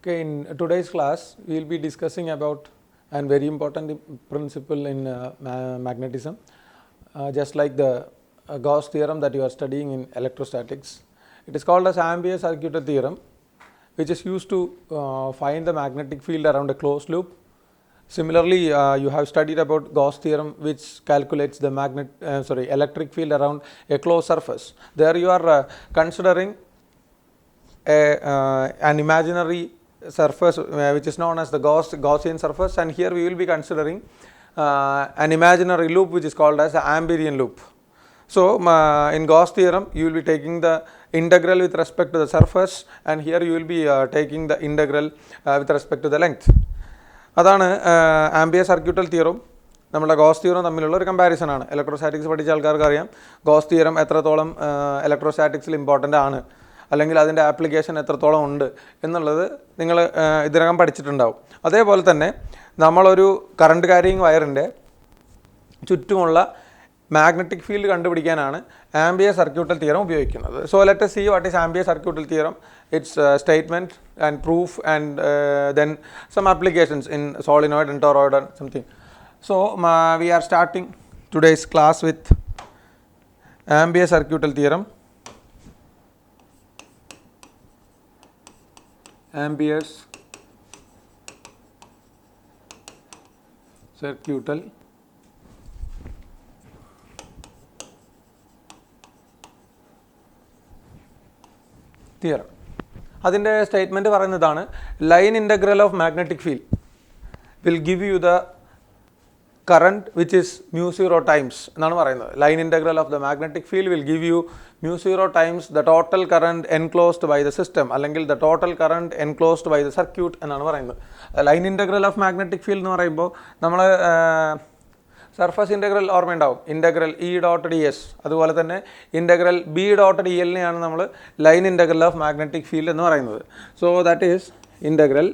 Okay, in today's class, we will be discussing about a very important principle in magnetism, just like the Gauss theorem that you are studying in electrostatics. It is called as Ampere-Circuital theorem, which is used to find the magnetic field around a closed loop. Similarly, you have studied about Gauss theorem, which calculates the electric field around a closed surface. There you are considering an imaginary surface which is known as the Gaussian surface, and here we will be considering an imaginary loop which is called as the Amperian loop. So, in Gauss theorem you will be taking the integral with respect to the surface, and here you will be taking the integral with respect to the length. അതാണ് ampere circuital തിയറും നമ്മുടെ goes തിയറും തമ്മിലുള്ള ഒരു comparison ആണ്. Electrostatics പഠിച്ച ആൾക്കാർക്ക് അറിയാം goes theorem എത്രത്തോളം ഇലക്ട്രോസ്റ്റാറ്റിക്സിൽ important ആണ്, അല്ലെങ്കിൽ അതിൻ്റെ ആപ്ലിക്കേഷൻ എത്രത്തോളം ഉണ്ട് എന്നുള്ളത് നിങ്ങൾ ഇതിനകം പഠിച്ചിട്ടുണ്ടാവും. അതേപോലെ തന്നെ നമ്മളൊരു കറണ്ട് ക്യാരിയിങ് വയറിൻ്റെ ചുറ്റുമുള്ള മാഗ്നറ്റിക് ഫീൽഡ് കണ്ടുപിടിക്കാനാണ് ആംപിയർ സർക്യൂട്ടൽ തിയറം ഉപയോഗിക്കുന്നത്. So let us see what is Ampere circuital theorem, its statement and proof, and then some applications in solenoid and toroid and something. So we are starting today's class with Ampere circuital theorem. Ampere's circuital theorem. അതിൻ്റെ statement പറയുന്നതാണ്, line integral of magnetic field will give you the current which is μ0 times എന്നാണ് പറയുന്നത്. Line integral of the magnetic field will give you μ0 times the total current enclosed by the system, അല്ലെങ്കിൽ the total current enclosed by the circuit എന്നാണ് പറയുന്നത്. Line integral of magnetic field എന്ന് പറയുമ്പോൾ നമ്മൾ surface integral ഓർമ്മയുണ്ടാവും, integral E dot D S. അതുപോലെ തന്നെ integral B dot D എല്ലിനെയാണ് നമ്മൾ line integral of magnetic field എന്ന് പറയുന്നത്. So that is integral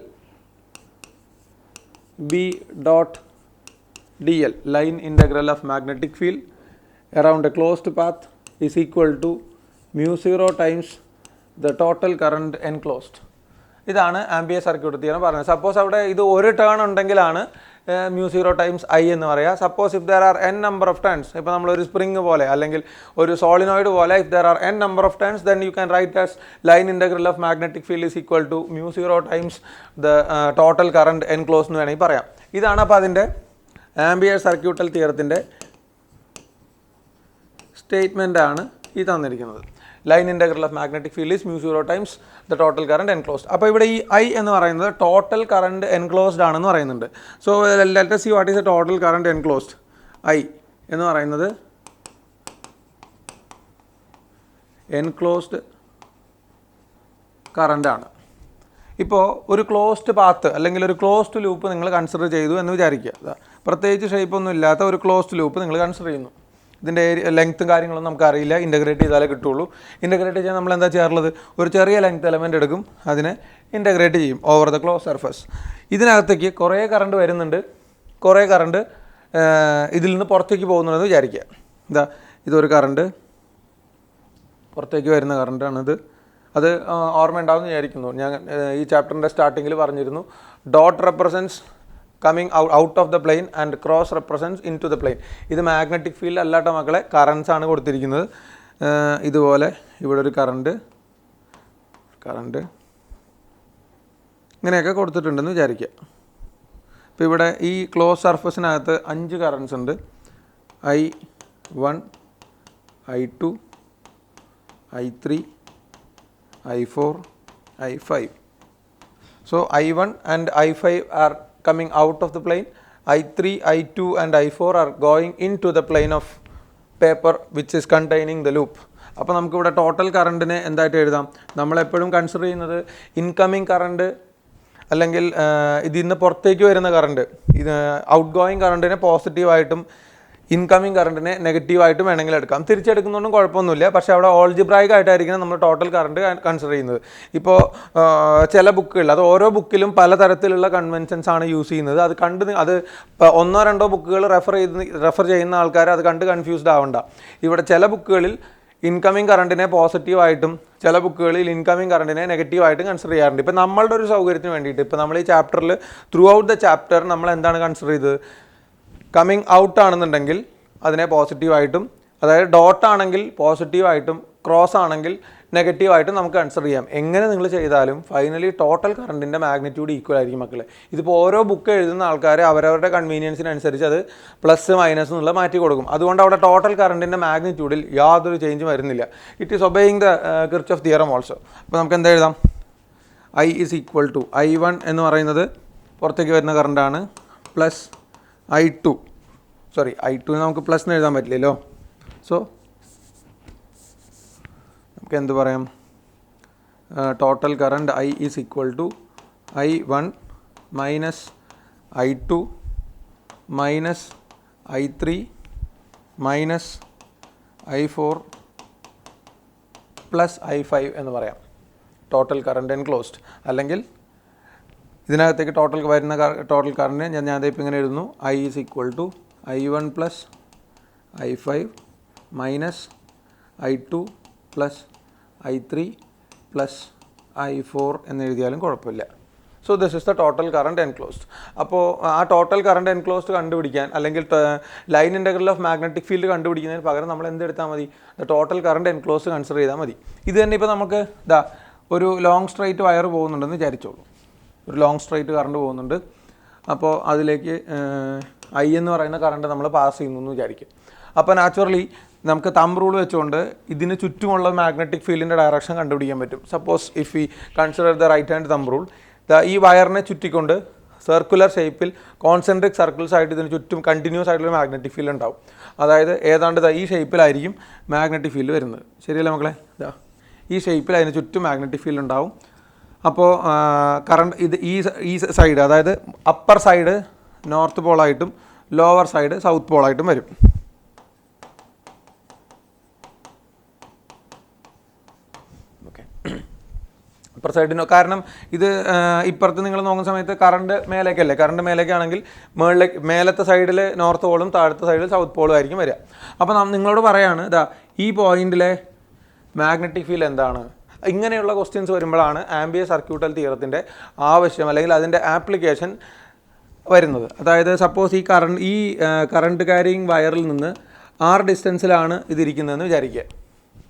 B dot D L, line integral of magnetic field around a closed path is equal to μ0 times the total current enclosed. ഇതാണ് Ampere circuit theorem പറയുന്നത്. Suppose അവിടെ ഇത് ഒരു turn ഉണ്ടെങ്കിലാണ് μ0 times I എന്ന് പറയുക. Suppose if there are n number of turns, ഇപ്പോൾ നമ്മളൊരു spring പോലെ അല്ലെങ്കിൽ ഒരു സോളിനോയിഡ് പോലെ, if there are n number of turns, then you can write as line integral of magnetic field is equal to μ0 times the total current enclose എന്ന് വേണമെങ്കിൽ പറയാം. ഇതാണ് അപ്പോൾ അതിൻ്റെ ആംപിയർ സർക്യൂട്ടൽ തിയറത്തിൻ്റെ സ്റ്റേറ്റ്മെൻ്റ് ആണ് ഈ തന്നിരിക്കുന്നത്. Line integral of magnetic field is μ0 times the total current enclosed. അപ്പോൾ ഇവിടെ ഈ ഐ എന്ന് പറയുന്നത് ടോട്ടൽ കറണ്ട് എൻക്ലോസ്ഡ് ആണെന്ന് പറയുന്നുണ്ട്. So let us see what is the total current enclosed. I എന്ന് പറയുന്നത് എൻക്ലോസ്ഡ് കറണ്ട് ആണ്. ഇപ്പോൾ ഒരു ക്ലോസ്ഡ് പാത്ത് അല്ലെങ്കിൽ ഒരു ക്ലോസ്ഡ് ലൂപ്പ് നിങ്ങൾ കൺസിഡർ ചെയ്തു എന്ന് വിചാരിക്കുക. പ്രത്യേകിച്ച് ഷേപ്പൊന്നും ഇല്ലാത്ത ഒരു ക്ലോസ്ഡ് ലൂപ്പ് നിങ്ങൾ കൺസിഡർ ചെയ്യുന്നു. ഇതിൻ്റെ ലെങ്ത്തും കാര്യങ്ങളൊന്നും നമുക്ക് അറിയില്ല, ഇൻ്റഗ്രേറ്റ് ചെയ്താലേ കിട്ടുള്ളൂ. ഇൻ്റഗ്രേറ്റ് ചെയ്യാൻ നമ്മൾ എന്താ ചെയ്യാറുള്ളത്, ഒരു ചെറിയ ലെങ്ത് എലമെൻ്റ് എടുക്കും, അതിനെ ഇൻ്റഗ്രേറ്റ് ചെയ്യും ഓവർ ദ ക്ലോസ് സർഫസ്. ഇതിനകത്തേക്ക് കുറേ കറണ്ട് വരുന്നുണ്ട്, കുറേ കറണ്ട് ഇതിൽ നിന്ന് പുറത്തേക്ക് പോകുന്നുണ്ടെന്ന് വിചാരിക്കുക. ഇതൊരു കറണ്ട് പുറത്തേക്ക് വരുന്ന കറണ്ടാണിത്. അത് ഓർമ്മ ഉണ്ടാവുമെന്ന് വിചാരിക്കുന്നു. ഞാൻ ഈ ചാപ്റ്ററിൻ്റെ സ്റ്റാർട്ടിങ്ങിൽ പറഞ്ഞിരുന്നു, dot represents coming out of the plane and cross represents into the plane. ഇത് മാഗ്നറ്റിക് ഫീൽഡ് അല്ലാത്ത മക്കളെ കറൻസ് ആണ് കൊടുത്തിരിക്കുന്നത്. ഇതുപോലെ ഇവിടെ ഒരു കറണ്ട് ഇങ്ങനെയൊക്കെ കൊടുത്തിട്ടുണ്ടെന്ന് വിചാരിക്കുക. ഇപ്പോൾ ഇവിടെ ഈ ക്ലോസ് സർഫസിനകത്ത് 5 കറൻസ് ഉണ്ട്, I1, I2, I3, I4, I5. So I1 and I5 are coming out of the plane, I3, I2 and I4 are going into the plane of paper which is containing the loop. അപ്പോൾ നമുക്കിവിടെ total കറണ്ടിനെ എന്തായിട്ട് എഴുതാം, നമ്മളെപ്പോഴും consider ചെയ്യുന്നത് incoming current അല്ലെങ്കിൽ ഇതിൽ നിന്ന് പുറത്തേക്ക് വരുന്ന കറണ്ട്, ഇത് ഔട്ട് ഗോയിങ് കറണ്ടിനെ പോസിറ്റീവായിട്ടും ഇൻകമ്മിങ് കറണ്ടിനെ നെഗറ്റീവായിട്ടും വേണമെങ്കിൽ എടുക്കാം. തിരിച്ചെടുക്കുന്നതുകൊണ്ടും കുഴപ്പമൊന്നുമില്ല, പക്ഷേ അവിടെ ഓൾജിബ്രായിക് ആയിട്ടായിരിക്കണം നമ്മൾ ടോട്ടൽ കറണ്ട് കൺസിഡർ ചെയ്യുന്നത്. ഇപ്പോൾ ചില ബുക്കുകളിൽ, അത് ഓരോ ബുക്കിലും പലതരത്തിലുള്ള കൺവെൻഷൻസ് ആണ് യൂസ് ചെയ്യുന്നത്. അത് ഒന്നോ രണ്ടോ ബുക്കുകൾ റെഫർ ചെയ്യുന്ന ആൾക്കാർ അത് കണ്ട് കൺഫ്യൂസ്ഡ് ആവണ്ട. ഇവിടെ ചില ബുക്കുകളിൽ ഇൻകമിങ് കറണ്ടിനെ പോസിറ്റീവായിട്ടും ചില ബുക്കുകളിൽ ഇൻകമിങ് കറണ്ടിനെ നെഗറ്റീവായിട്ടും കൺസിഡർ ചെയ്യാറുണ്ട്. ഇപ്പോൾ നമ്മളുടെ ഒരു സൗകര്യത്തിന് വേണ്ടിയിട്ട് ഇപ്പോൾ നമ്മൾ ഈ ചാപ്റ്ററിൽ ത്രൂ ഔട്ട് ദ ചാപ്റ്റർ നമ്മൾ എന്താണ് കൺസിഡർ ചെയ്തത്, കമ്മിങ് ഔട്ട് ആണെന്നുണ്ടെങ്കിൽ അതിനെ പോസിറ്റീവായിട്ടും, അതായത് ഡോട്ട് ആണെങ്കിൽ പോസിറ്റീവായിട്ടും ക്രോസ് ആണെങ്കിൽ നെഗറ്റീവായിട്ടും നമുക്ക് കൺസിഡർ ചെയ്യാം. എങ്ങനെ നിങ്ങൾ ചെയ്താലും ഫൈനലി ടോട്ടൽ കറണ്ടിൻ്റെ മാഗ്നിറ്റ്യൂഡ് ഈക്വൽ ആയിരിക്കും മക്കളെ. ഇതിപ്പോൾ ഓരോ ബുക്ക് എഴുതുന്ന ആൾക്കാർ അവരവരുടെ കൺവീനിയൻസിനനുസരിച്ച് അത് പ്ലസ് മൈനസ് എന്നുള്ള മാറ്റി കൊടുക്കും. അതുകൊണ്ട് അവിടെ ടോട്ടൽ കറണ്ടിൻ്റെ മാഗ്നിറ്റ്യൂഡിൽ യാതൊരു ചേഞ്ചും വരുന്നില്ല. It is obeying the Kirchhoff theorem also. അപ്പോൾ നമുക്ക് എന്താ എഴുതാം, I is equal to I1 എന്ന് പറയുന്നത് പുറത്തേക്ക് വരുന്ന കറണ്ടാണ് പ്ലസ് I2 നമുക്ക് പ്ലസ് എന്ന് എഴുതാൻ പറ്റില്ലല്ലോ. സോ നമുക്ക് എന്ത് പറയാം, total current I is equal to I1 minus I2 minus I3 minus I4 plus I5 എന്ന് പറയാം. ടോട്ടൽ കറണ്ട് എൻക്ലോസ്ഡ്, അല്ലെങ്കിൽ ഇതിനകത്തേക്ക് ടോട്ടൽ കറണ്ട് ഞാൻ ഇപ്പം ഇങ്ങനെ എഴുതുന്നു, I is equal to I1 plus I5 minus I2 plus I3 plus I4 എന്ന് എഴുതിയാലും കുഴപ്പമില്ല. So this is the total current enclosed. അപ്പോൾ ആ ടോട്ടൽ കറണ്ട് എൻക്ലോസ്ഡ് കണ്ടുപിടിക്കാൻ, അല്ലെങ്കിൽ line integral of magnetic field കണ്ടുപിടിക്കുന്നതിന് പകരം നമ്മൾ എന്തെടുത്താൽ മതി, the total current enclosed consider ചെയ്താൽ മതി. ഇത് തന്നെ ഇപ്പോൾ നമുക്ക് ഒരു ലോങ് സ്ട്രൈറ്റ് വയർ പോകുന്നുണ്ടെന്ന് വിചാരിച്ചോളൂ. ഒരു ലോങ് സ്ട്രൈറ്റ് കറണ്ട് പോകുന്നുണ്ട്. അപ്പോൾ അതിലേക്ക് I എന്ന് പറയുന്ന കറണ്ട് നമ്മൾ പാസ് ചെയ്യുന്നു എന്ന് വിചാരിക്കും. അപ്പോൾ നാച്ചുറലി നമുക്ക് തമ്പ് റൂൾ വെച്ചുകൊണ്ട് ഇതിന് ചുറ്റുമുള്ള മാഗ്നറ്റിക് ഫീൽഡിൻ്റെ ഡയറക്ഷൻ കണ്ടുപിടിക്കാൻ പറ്റും. Suppose if we consider the right hand thumb rule, ഈ വയറിനെ ചുറ്റിക്കൊണ്ട് സർക്കുലർ ഷേപ്പിൽ കോൺസെൻട്രിക് സർക്കിൾസ് ആയിട്ട് ഇതിന് ചുറ്റും കണ്ടിന്യൂസ് ആയിട്ടുള്ള മാഗ്നറ്റിക് ഫീൽഡ് ഉണ്ടാവും. അതായത് ഏതാണ്ട് ഈ ഷേപ്പിലായിരിക്കും മാഗ്നറ്റിക് ഫീൽഡ് വരുന്നത്. ശരിയല്ലേ മക്കളെ? ഈ ഷേപ്പിൽ അതിന് ചുറ്റും മാഗ്നറ്റിക് ഫീൽഡ് ഉണ്ടാവും. അപ്പോൾ കറണ്ട് ഈ സൈഡ്, അതായത് അപ്പർ സൈഡ് നോർത്ത് പോളായിട്ടും ലോവർ സൈഡ് സൗത്ത് പോളായിട്ടും വരും. അപ്പർ സൈഡിനോ, കാരണം ഇത് ഇപ്പുറത്ത് നിങ്ങൾ നോക്കുന്ന സമയത്ത് കറണ്ട് മേലേക്കല്ലേ, കറണ്ട് മേലേക്കാണെങ്കിൽ മേലത്തെ സൈഡിൽ നോർത്ത് പോളും താഴത്തെ സൈഡിൽ സൗത്ത് പോളും ആയിരിക്കും വരിക. അപ്പോൾ നിങ്ങളോട് പറയാണ്, ഈ പോയിന്റിലെ മാഗ്നറ്റിക് ഫീൽഡ് എന്താണ്? ഇങ്ങനെയുള്ള ക്വസ്റ്റ്യൻസ് വരുമ്പോഴാണ് ആംബിയർ സർക്യൂട്ടൽ തിയറത്തിൻ്റെ ആവശ്യം അല്ലെങ്കിൽ അതിൻ്റെ ആപ്ലിക്കേഷൻ വരുന്നത്. അതായത് സപ്പോസ് ഈ കറണ്ട് ക്യാരിയിങ് വയറിൽ നിന്ന് R ഡിസ്റ്റൻസിലാണ് ഇതിരിക്കുന്നതെന്ന് വിചാരിക്കുക.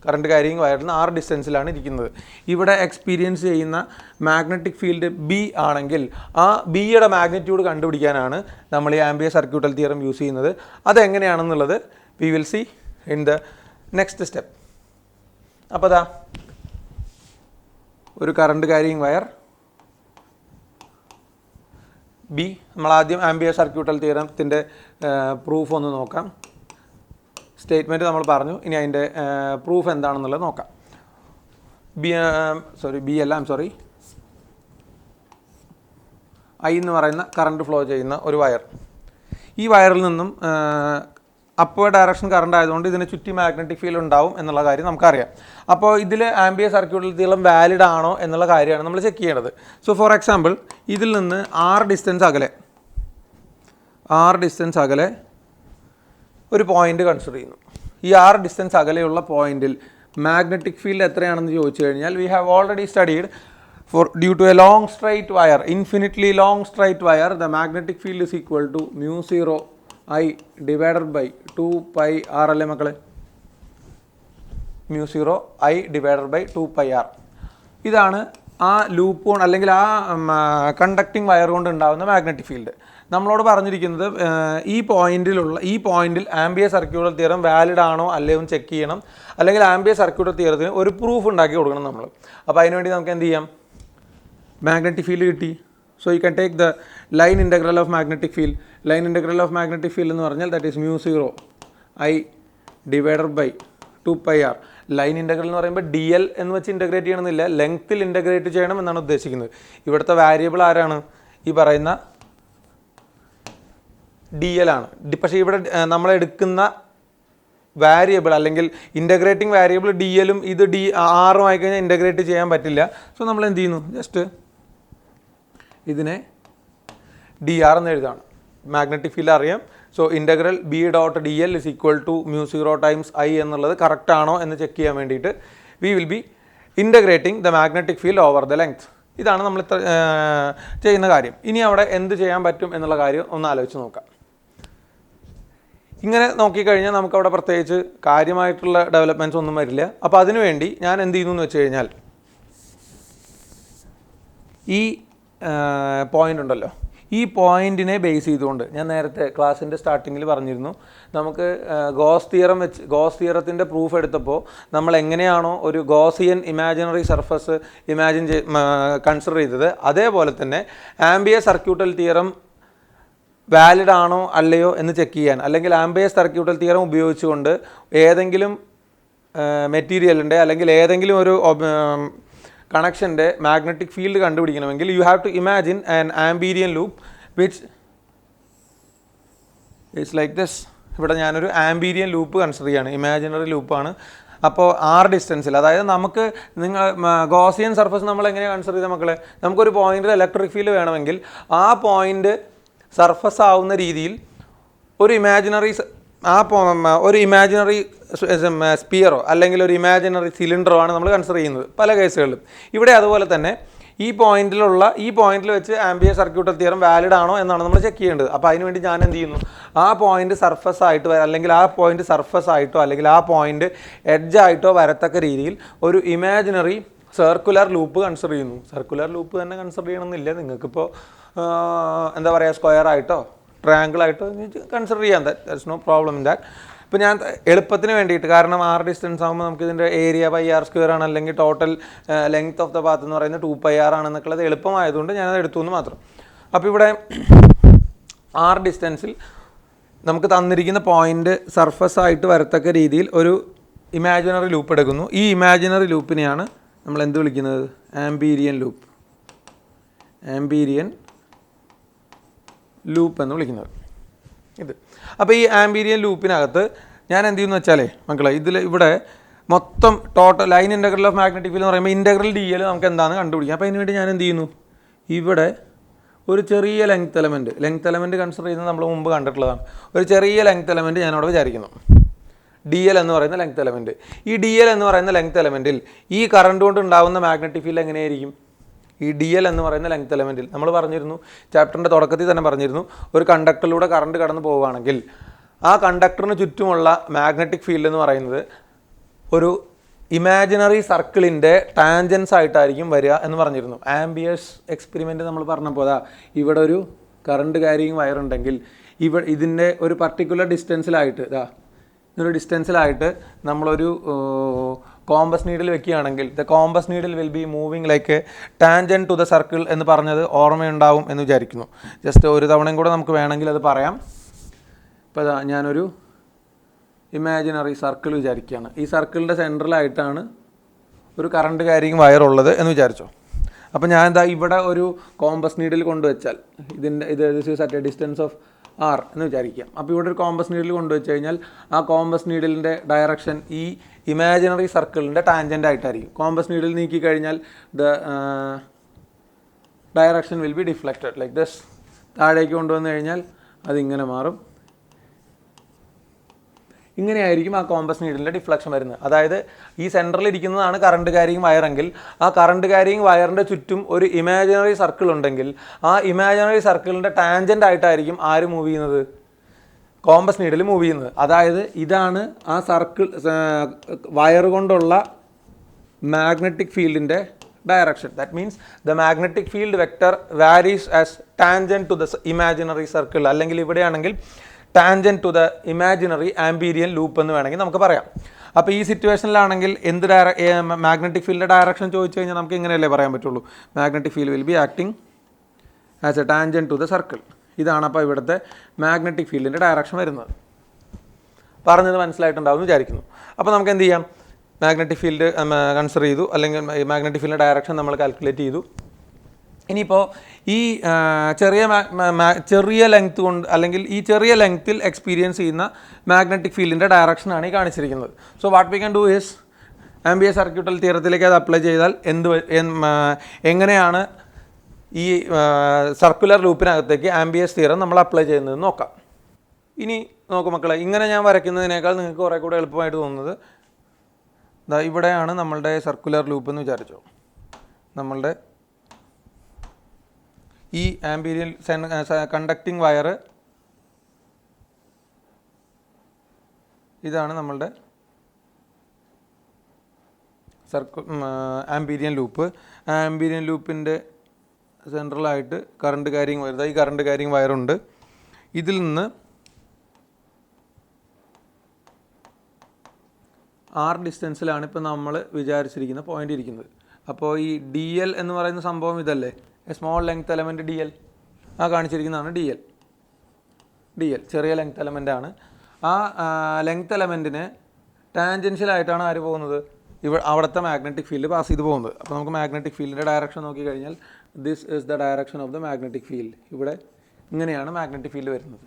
കറണ്ട് ക്യാരിയിങ് വയറിൽ നിന്ന് R ഡിസ്റ്റൻസിലാണ് ഇരിക്കുന്നത്. ഇവിടെ എക്സ്പീരിയൻസ് ചെയ്യുന്ന മാഗ്നറ്റിക് ഫീൽഡ് B ആണെങ്കിൽ ആ ബിയുടെ മാഗ്നിറ്റ്യൂഡ് കണ്ടുപിടിക്കാനാണ് നമ്മൾ ഈ ആംബിയർ സർക്യൂട്ടൽ തിയറം യൂസ് ചെയ്യുന്നത്. അതെങ്ങനെയാണെന്നുള്ളത് we will see in the next step. അപ്പോൾ ഒരു കറണ്ട് ക്യാരിയിങ് വയർ B, നമ്മൾ ആദ്യം ആംബിയർ സർക്യൂട്ടൽ തിയറത്തിൻ്റെ പ്രൂഫ് ഒന്ന് നോക്കാം. സ്റ്റേറ്റ്മെൻറ്റ് നമ്മൾ പറഞ്ഞു, ഇനി അതിൻ്റെ പ്രൂഫ് എന്താണെന്നുള്ളത് നോക്കാം. I എന്ന് പറയുന്ന കറണ്ട് ഫ്ലോ ചെയ്യുന്ന ഒരു വയർ. ഈ വയറിൽ നിന്നും അപ്വേർഡ് ഡയറക്ഷൻ കറണ്ട് ആയതുകൊണ്ട് ഇതിന് ചുറ്റി മാഗ്നറ്റിക് ഫീൽഡ് ഉണ്ടാവും എന്നുള്ള കാര്യം നമുക്കറിയാം. അപ്പോൾ ഇതിൽ ആംബിയർ സർക്യൂട്ടൽ തിയറം വാലിഡ് ആണോ എന്നുള്ള കാര്യമാണ് നമ്മൾ ചെക്ക് ചെയ്യേണ്ടത്. സോ ഫോർ എക്സാമ്പിൾ, ഇതിൽ നിന്ന് R ഡിസ്റ്റൻസ് അകലെ ഒരു പോയിന്റ് കൺസിഡർ ചെയ്യുന്നു. ഈ R ഡിസ്റ്റൻസ് അകലെയുള്ള പോയിന്റിൽ മാഗ്നറ്റിക് ഫീൽഡ് എത്രയാണെന്ന് ചോദിച്ചു കഴിഞ്ഞാൽ we have already studied due to a long straight wire, infinitely long straight wire, the magnetic field is equal to μ0 I divided by 2πr അല്ലേ മക്കളെ? μ0 I ഡിവൈഡഡ് ബൈ 2πr. ഇതാണ് ആ loop കൊണ്ട് അല്ലെങ്കിൽ ആ കണ്ടക്റ്റിംഗ് വയർ കൊണ്ട് ഉണ്ടാകുന്ന magnetic field. നമ്മളോട് പറഞ്ഞിരിക്കുന്നത് ഈ പോയിന്റിൽ ആംബിയർ സർക്യൂട്ടൽ തിയറം വാലിഡ് ആണോ അല്ലയോ എന്ന് ചെക്ക് ചെയ്യണം, അല്ലെങ്കിൽ ആംബിയർ സർക്യൂട്ടൽ തിയറത്തിന് ഒരു പ്രൂഫ് ഉണ്ടാക്കി കൊടുക്കണം നമ്മൾ. അപ്പോൾ അതിനുവേണ്ടി നമുക്ക് എന്ത് ചെയ്യാം, മാഗ്നറ്റിക് ഫീൽഡ് കിട്ടി. So you can take the line integral of magnetic field. Line integral of magnetic field എന്ന് പറഞ്ഞാൽ that is μ0 I divided by 2πr. Line integral എന്ന് പറയുമ്പോൾ DL എന്ന് വെച്ച് ഇൻ്റഗ്രേറ്റ് ചെയ്യണമെന്നില്ല, ലെങ്ത്തിൽ ഇൻ്റഗ്രേറ്റ് ചെയ്യണം എന്നാണ് ഉദ്ദേശിക്കുന്നത്. ഇവിടുത്തെ വാരിയബിൾ ആരാണ്? ഈ പറയുന്ന DL ആണ്. പക്ഷേ ഇവിടെ നമ്മൾ എടുക്കുന്ന വാരിയബിൾ അല്ലെങ്കിൽ ഇൻ്റഗ്രേറ്റിംഗ് വാരിയബിൾ DLഉം ഇത് R ആയി കഴിഞ്ഞാൽ ഇൻ്റഗ്രേറ്റ് ചെയ്യാൻ പറ്റില്ല. സോ നമ്മൾ എന്ത് ചെയ്യുന്നു, ജസ്റ്റ് ഇതിനെ dr എന്ന് എഴുതാണ്. മാഗ്നറ്റിക് ഫീൽഡ് അറിയാം, so integral B dot D L is equal to mu 0 times I എന്നുള്ളത് കറക്റ്റ് ആണോ എന്ന് ചെക്ക് ചെയ്യാൻ വേണ്ടിയിട്ട് we will be integrating the magnetic field over the length. ഇതാണ് നമ്മൾ ചെയ്യുന്ന കാര്യം. ഇനി അവിടെ എന്ത് ചെയ്യാൻ പറ്റും എന്നുള്ള കാര്യം ഒന്ന് ആലോചിച്ച് നോക്കാം. ഇങ്ങനെ നോക്കിക്കഴിഞ്ഞാൽ നമുക്കവിടെ പ്രത്യേകിച്ച് കാര്യമായിട്ടുള്ള ഡെവലപ്മെൻറ്റ്സ് ഒന്നും വരില്ല. അപ്പോൾ അതിനുവേണ്ടി ഞാൻ എന്ത് ചെയ്യുന്നു എന്ന് വെച്ച് കഴിഞ്ഞാൽ ഈ പോയിൻ്റ് ഉണ്ടല്ലോ, ഈ പോയിൻറ്റിനെ ബേസ് ചെയ്തുകൊണ്ട് ഞാൻ നേരത്തെ ക്ലാസ്സിൻ്റെ സ്റ്റാർട്ടിങ്ങിൽ പറഞ്ഞിരുന്നു, നമുക്ക് ഗോസ് തിയറത്തിൻ്റെ പ്രൂഫ് എടുത്തപ്പോൾ നമ്മൾ എങ്ങനെയാണോ ഒരു ഗോസിയൻ ഇമാജിനറി സർഫസ് കൺസിഡർ ചെയ്തത്, അതേപോലെ തന്നെ ആംബിയസ് സർക്യൂട്ടൽ തിയറം വാലിഡ് ആണോ അല്ലയോ എന്ന് ചെക്ക് ചെയ്യാൻ, അല്ലെങ്കിൽ ആംബിയസ് സർക്യൂട്ടൽ തിയറം ഉപയോഗിച്ചുകൊണ്ട് ഏതെങ്കിലും മെറ്റീരിയലിൻ്റെ അല്ലെങ്കിൽ ഏതെങ്കിലും ഒരു കണക്ഷൻ്റെ മാഗ്നറ്റിക് ഫീൽഡ് കണ്ടുപിടിക്കണമെങ്കിൽ you have to imagine an Amperian loop which it's like this. ഇവിടെ ഞാനൊരു ആംബീരിയൻ ലൂപ്പ് കൺസിഡർ ചെയ്യുകയാണ്, ഇമാജിനറി ലൂപ്പാണ്. അപ്പോൾ ആർ ഡിസ്റ്റൻസിൽ, അതായത് നമുക്ക് ഗോസിയൻ സർഫസ് നമ്മൾ എങ്ങനെയാണ് കൺസിഡർ ചെയ്ത മക്കളെ, നമുക്കൊരു പോയിന്റിൽ ഇലക്ട്രിക് ഫീൽഡ് വേണമെങ്കിൽ ആ പോയിന്റ് സർഫസ് ആവുന്ന രീതിയിൽ ഒരു ഇമാജിനറി സ്പിയറോ അല്ലെങ്കിൽ ഒരു ഇമാജിനറി സിലിണ്ടറോ ആണ് നമ്മൾ കൺസിഡർ ചെയ്യുന്നത് പല കേസുകളിലും. ഇവിടെ അതുപോലെ തന്നെ ഈ പോയിന്റിൽ വെച്ച് ആംബിയസ് സർക്യൂട്ടൽ തിയറം വാലിഡ് ആണോ എന്നാണ് നമ്മൾ ചെക്ക് ചെയ്യേണ്ടത്. അപ്പോൾ അതിനുവേണ്ടി ഞാൻ എന്ത് ചെയ്യുന്നു, ആ പോയിന്റ് സർഫസ് ആയിട്ട് അല്ലെങ്കിൽ ആ പോയിന്റ് സർഫസ് ആയിട്ടോ അല്ലെങ്കിൽ ആ പോയിന്റ് എഡ്ജ് ആയിട്ടോ വരത്തക്ക രീതിയിൽ ഒരു ഇമാജിനറി സർക്കുലർ ലൂപ്പ് കൺസിഡർ ചെയ്യുന്നു. സർക്കുലർ ലൂപ്പ് തന്നെ കൺസിഡർ ചെയ്യണമെന്നില്ല, നിങ്ങൾക്കിപ്പോൾ എന്താ പറയുക, സ്ക്വയർ ആയിട്ടോ ട്രയാങ്കിൾ ആയിട്ടോ കൺസിഡർ ചെയ്യാം. That's no problem in that. ഇപ്പോൾ ഞാൻ എളുപ്പത്തിന് വേണ്ടിയിട്ട്, കാരണം ആർ ഡിസ്റ്റൻസ് ആകുമ്പോൾ നമുക്ക് ഇതിൻ്റെ ഏരിയ പൈ ആർ സ്ക്വയർ ആണ്, അല്ലെങ്കിൽ total length of the path എന്ന് പറയുന്നത് 2πr ആണെന്നൊക്കെയുള്ളത് എളുപ്പമായതുകൊണ്ട് ഞാനത് എടുത്തു എന്ന് മാത്രം. അപ്പോൾ ഇവിടെ ആർ ഡിസ്റ്റൻസിൽ നമുക്ക് തന്നിരിക്കുന്ന പോയിന്റ് സർഫസ് ആയിട്ട് വരത്തക്ക രീതിയിൽ ഒരു ഇമാജിനറി ലൂപ്പ് എടുക്കുന്നു. ഈ ഇമാജിനറി ലൂപ്പിനെയാണ് നമ്മൾ എന്ത് വിളിക്കുന്നത്, ആംബീരിയൻ ലൂപ്പ് എന്ന് വിളിക്കുന്നത് ഇത്. അപ്പോൾ ഈ ആംബീരിയൻ ലൂപ്പിനകത്ത് ഞാൻ എന്ത് ചെയ്യുന്നു വെച്ചാലേ മക്കളെ, ഇവിടെ മൊത്തം total line integral of magnetic field എന്ന് പറയുമ്പോൾ ഇൻ്റഗ്രൽ ഡി എൽ നമുക്ക് എന്താണെന്ന് കണ്ടുപിടിക്കാം. അപ്പോൾ അതിന് വേണ്ടി ഞാൻ എന്ത് ചെയ്യുന്നു, ഇവിടെ ഒരു ചെറിയ ലെങ്ത് എലമെൻറ്റ് കൺസിഡർ ചെയ്യുന്നത് നമ്മൾ മുമ്പ് കണ്ടിട്ടുള്ളതാണ്. ഒരു ചെറിയ ലെങ്ത് എലമെൻറ്റ് ഞാനവിടെ വിചാരിക്കുന്നു, ഡി എൽ എന്ന് പറയുന്ന ലെങ്ത് എലമെൻറ്റ്. ഈ ഡി എൽ എന്ന് പറയുന്ന ലെങ്ത് എലമെൻറ്റിൽ ഈ കറണ്ട് കൊണ്ട് ഉണ്ടാകുന്ന മാഗ്നറ്റിക് ഫീൽഡ് എങ്ങനെയായിരിക്കും? ഈ ഡി എൽ എന്ന് പറയുന്ന ലെങ്ത് എലമെൻറ്റിൽ നമ്മൾ പറഞ്ഞിരുന്നു, ചാപ്റ്ററിൻ്റെ തുടക്കത്തിൽ തന്നെ പറഞ്ഞിരുന്നു, ഒരു കണ്ടക്ടറിലൂടെ കറണ്ട് കടന്നു പോവുകയാണെങ്കിൽ ആ കണ്ടക്ടറിന് ചുറ്റുമുള്ള മാഗ്നറ്റിക് ഫീൽഡ് എന്ന് പറയുന്നത് ഒരു ഇമാജിനറി സർക്കിളിൻ്റെ ടാൻജൻസ് ആയിട്ടായിരിക്കും വരിക എന്ന് പറഞ്ഞിരുന്നു. ആംബിയസ് എക്സ്പെരിമെൻറ്റ് നമ്മൾ പറഞ്ഞപ്പോൾ ഇവിടെ ഒരു കറണ്ട് ക്യാരിയിങ് വയറുണ്ടെങ്കിൽ ഇതിൻ്റെ ഒരു പർട്ടിക്കുലർ ഡിസ്റ്റൻസിലായിട്ട് നമ്മളൊരു കോമ്പസ് നീഡിൽ വെക്കുകയാണെങ്കിൽ the compass needle will be moving like tangent to the circle എന്ന് പറഞ്ഞത് ഓർമ്മയുണ്ടാവും എന്ന് വിചാരിക്കുന്നു. ജസ്റ്റ് ഒരു തവണയും കൂടെ നമുക്ക് വേണമെങ്കിൽ അത് പറയാം. ഇപ്പോൾ ഞാനൊരു ഇമാജിനറി സർക്കിൾ വിചാരിക്കുകയാണ്, ഈ സർക്കിളിൻ്റെ സെൻട്രലായിട്ടാണ് ഒരു കറണ്ട് ക്യാരിയിങ് വയറുള്ളത് എന്ന് വിചാരിച്ചോ. അപ്പോൾ ഞാൻ ഇവിടെ ഒരു കോമ്പസ് നീഡിൽ കൊണ്ടുവച്ചാൽ this is at a distance of R എന്ന് വിചാരിക്കാം. അപ്പോൾ ഇവിടെ ഒരു കോമ്പസ് നീഡിൽ കൊണ്ടുവച്ച് കഴിഞ്ഞാൽ ആ കോമ്പസ് നീഡിലിൻ്റെ ഡയറക്ഷൻ ഈ ഇമാജിനറി സർക്കിളിൻ്റെ ടാൻജൻ്റ് ആയിട്ടായിരിക്കും. കോമ്പസ് നീഡിൽ നീക്കി കഴിഞ്ഞാൽ the direction will be deflected like this. താഴേക്ക് കൊണ്ടുവന്നു കഴിഞ്ഞാൽ അതിങ്ങനെ മാറും. ഇങ്ങനെയായിരിക്കും ആ കോമ്പസ് നീഡിലിൻ്റെ ഡിഫ്ലക്ഷൻ വരുന്നത്. അതായത് ഈ സെൻറ്ററിൽ ഇരിക്കുന്നതാണ് കറണ്ട് ക്യാരിയിങ് വയറെങ്കിൽ ആ കറണ്ട് ക്യാരിയിങ് വയറിൻ്റെ ചുറ്റും ഒരു ഇമാജിനറി സർക്കിൾ ഉണ്ടെങ്കിൽ ആ ഇമാജിനറി സർക്കിളിൻ്റെ ടാൻജൻ്റ് ആയിട്ടായിരിക്കും ആര് മൂവ് ചെയ്യുന്നത്, കോമ്പസ് നീഡിൽ മൂവ് ചെയ്യുന്നത്. അതായത് ഇതാണ് ആ സർക്കിൾ വയർ കൊണ്ടുള്ള magnetic ഫീൽഡിൻ്റെ direction. That means the magnetic field vector varies as tangent to the imaginary circle. അല്ലെങ്കിൽ ഇവിടെയാണെങ്കിൽ tangent to the imaginary Amperian loop എന്ന് വേണമെങ്കിൽ നമുക്ക് പറയാം. അപ്പോൾ ഈ സിറ്റുവേഷനിലാണെങ്കിൽ എന്ത് മാഗ്നറ്റിക് ഫീൽഡിൻ്റെ ഡയറക്ഷൻ ചോദിച്ചു കഴിഞ്ഞാൽ നമുക്ക് ഇങ്ങനെയല്ലേ പറയാൻ പറ്റുള്ളൂ, magnetic field will be acting as a tangent to the circle. ഇതാണ് അപ്പോൾ ഇവിടുത്തെ മാഗ്നറ്റിക് ഫീൽഡിൻ്റെ ഡയറക്ഷൻ വരുന്നത്. പറഞ്ഞത് മനസ്സിലായിട്ടുണ്ടാവും എന്ന് വിചാരിക്കുന്നു. അപ്പോൾ നമുക്ക് എന്ത് ചെയ്യാം, മാഗ്നറ്റിക് ഫീൽഡ് കൺസിഡർ ചെയ്തു, അല്ലെങ്കിൽ മാഗ്നറ്റിക് ഫീൽഡിൻ്റെ ഡയറക്ഷൻ നമ്മൾ കാൽക്കുലേറ്റ് ചെയ്തു. ഇനിയിപ്പോൾ ഈ ചെറിയ ലെങ്ത് കൊണ്ട് അല്ലെങ്കിൽ ഈ ചെറിയ ലെങ്ത്തിൽ എക്സ്പീരിയൻസ് ചെയ്യുന്ന മാഗ്നറ്റിക് ഫീൽഡിൻ്റെ ഡയറക്ഷനാണ് ഈ കാണിച്ചിരിക്കുന്നത്. So what we can do is Ampere's circuital തിയറത്തിലേക്ക് അത് അപ്ലൈ ചെയ്താൽ എങ്ങനെയാണ് ഈ സർക്കുലർ ലൂപ്പിനകത്തേക്ക് ആംബിയസ് തിയറം നമ്മൾ അപ്ലൈ ചെയ്യുന്നതെന്ന് നോക്കാം. ഇനി നോക്കൂ മക്കളെ, ഇങ്ങനെ ഞാൻ വരയ്ക്കുന്നതിനേക്കാൾ നിങ്ങൾക്ക് കുറേ കൂടെ എളുപ്പമായിട്ട് തോന്നുന്നത് ഇവിടെയാണ് നമ്മളുടെ സർക്കുലർ ലൂപ്പ് എന്ന് വിചാരിച്ചോ. നമ്മളുടെ ഈ ആംബീരിയൻ കണ്ടക്റ്റിംഗ് വയർ ഇതാണ് നമ്മളുടെ ആംബീരിയൻ ലൂപ്പ്. ആംബീരിയൻ ലൂപ്പിൻ്റെ സെൻട്രലായിട്ട് കറണ്ട് ക്യാരിങ് വയർ, ഈ കറണ്ട് ക്യാരിങ് വയറുണ്ട്. ഇതിൽ നിന്ന് ആർ ഡിസ്റ്റൻസിലാണ് ഇപ്പോൾ നമ്മൾ വിചാരിച്ചിരിക്കുന്ന പോയിന്റ് ഇരിക്കുന്നത്. അപ്പോൾ ഈ ഡി എൽ എന്ന് പറയുന്ന സംഭവം ഇതല്ലേ, small length element D L, ആ കാണിച്ചിരിക്കുന്നതാണ് ഡി എൽ. ചെറിയ ലെങ്ത് എലമെൻ്റാണ്. ആ ലെങ്ത് എലമെൻറ്റിന് ടാൻജൻഷ്യലായിട്ടാണ് ആര് പോകുന്നത്, അവിടുത്തെ മാഗ്നറ്റിക് ഫീൽഡ് പാസ് ചെയ്ത് പോകുന്നത്. അപ്പോൾ നമുക്ക് മാഗ്നറ്റിക് ഫീൽഡിൻ്റെ ഡയറക്ഷൻ നോക്കിക്കഴിഞ്ഞാൽ this is the direction of the magnetic field. ഇവിടെ ഇങ്ങനെയാണ് മാഗ്നറ്റിക് ഫീൽഡ് വരുന്നത്,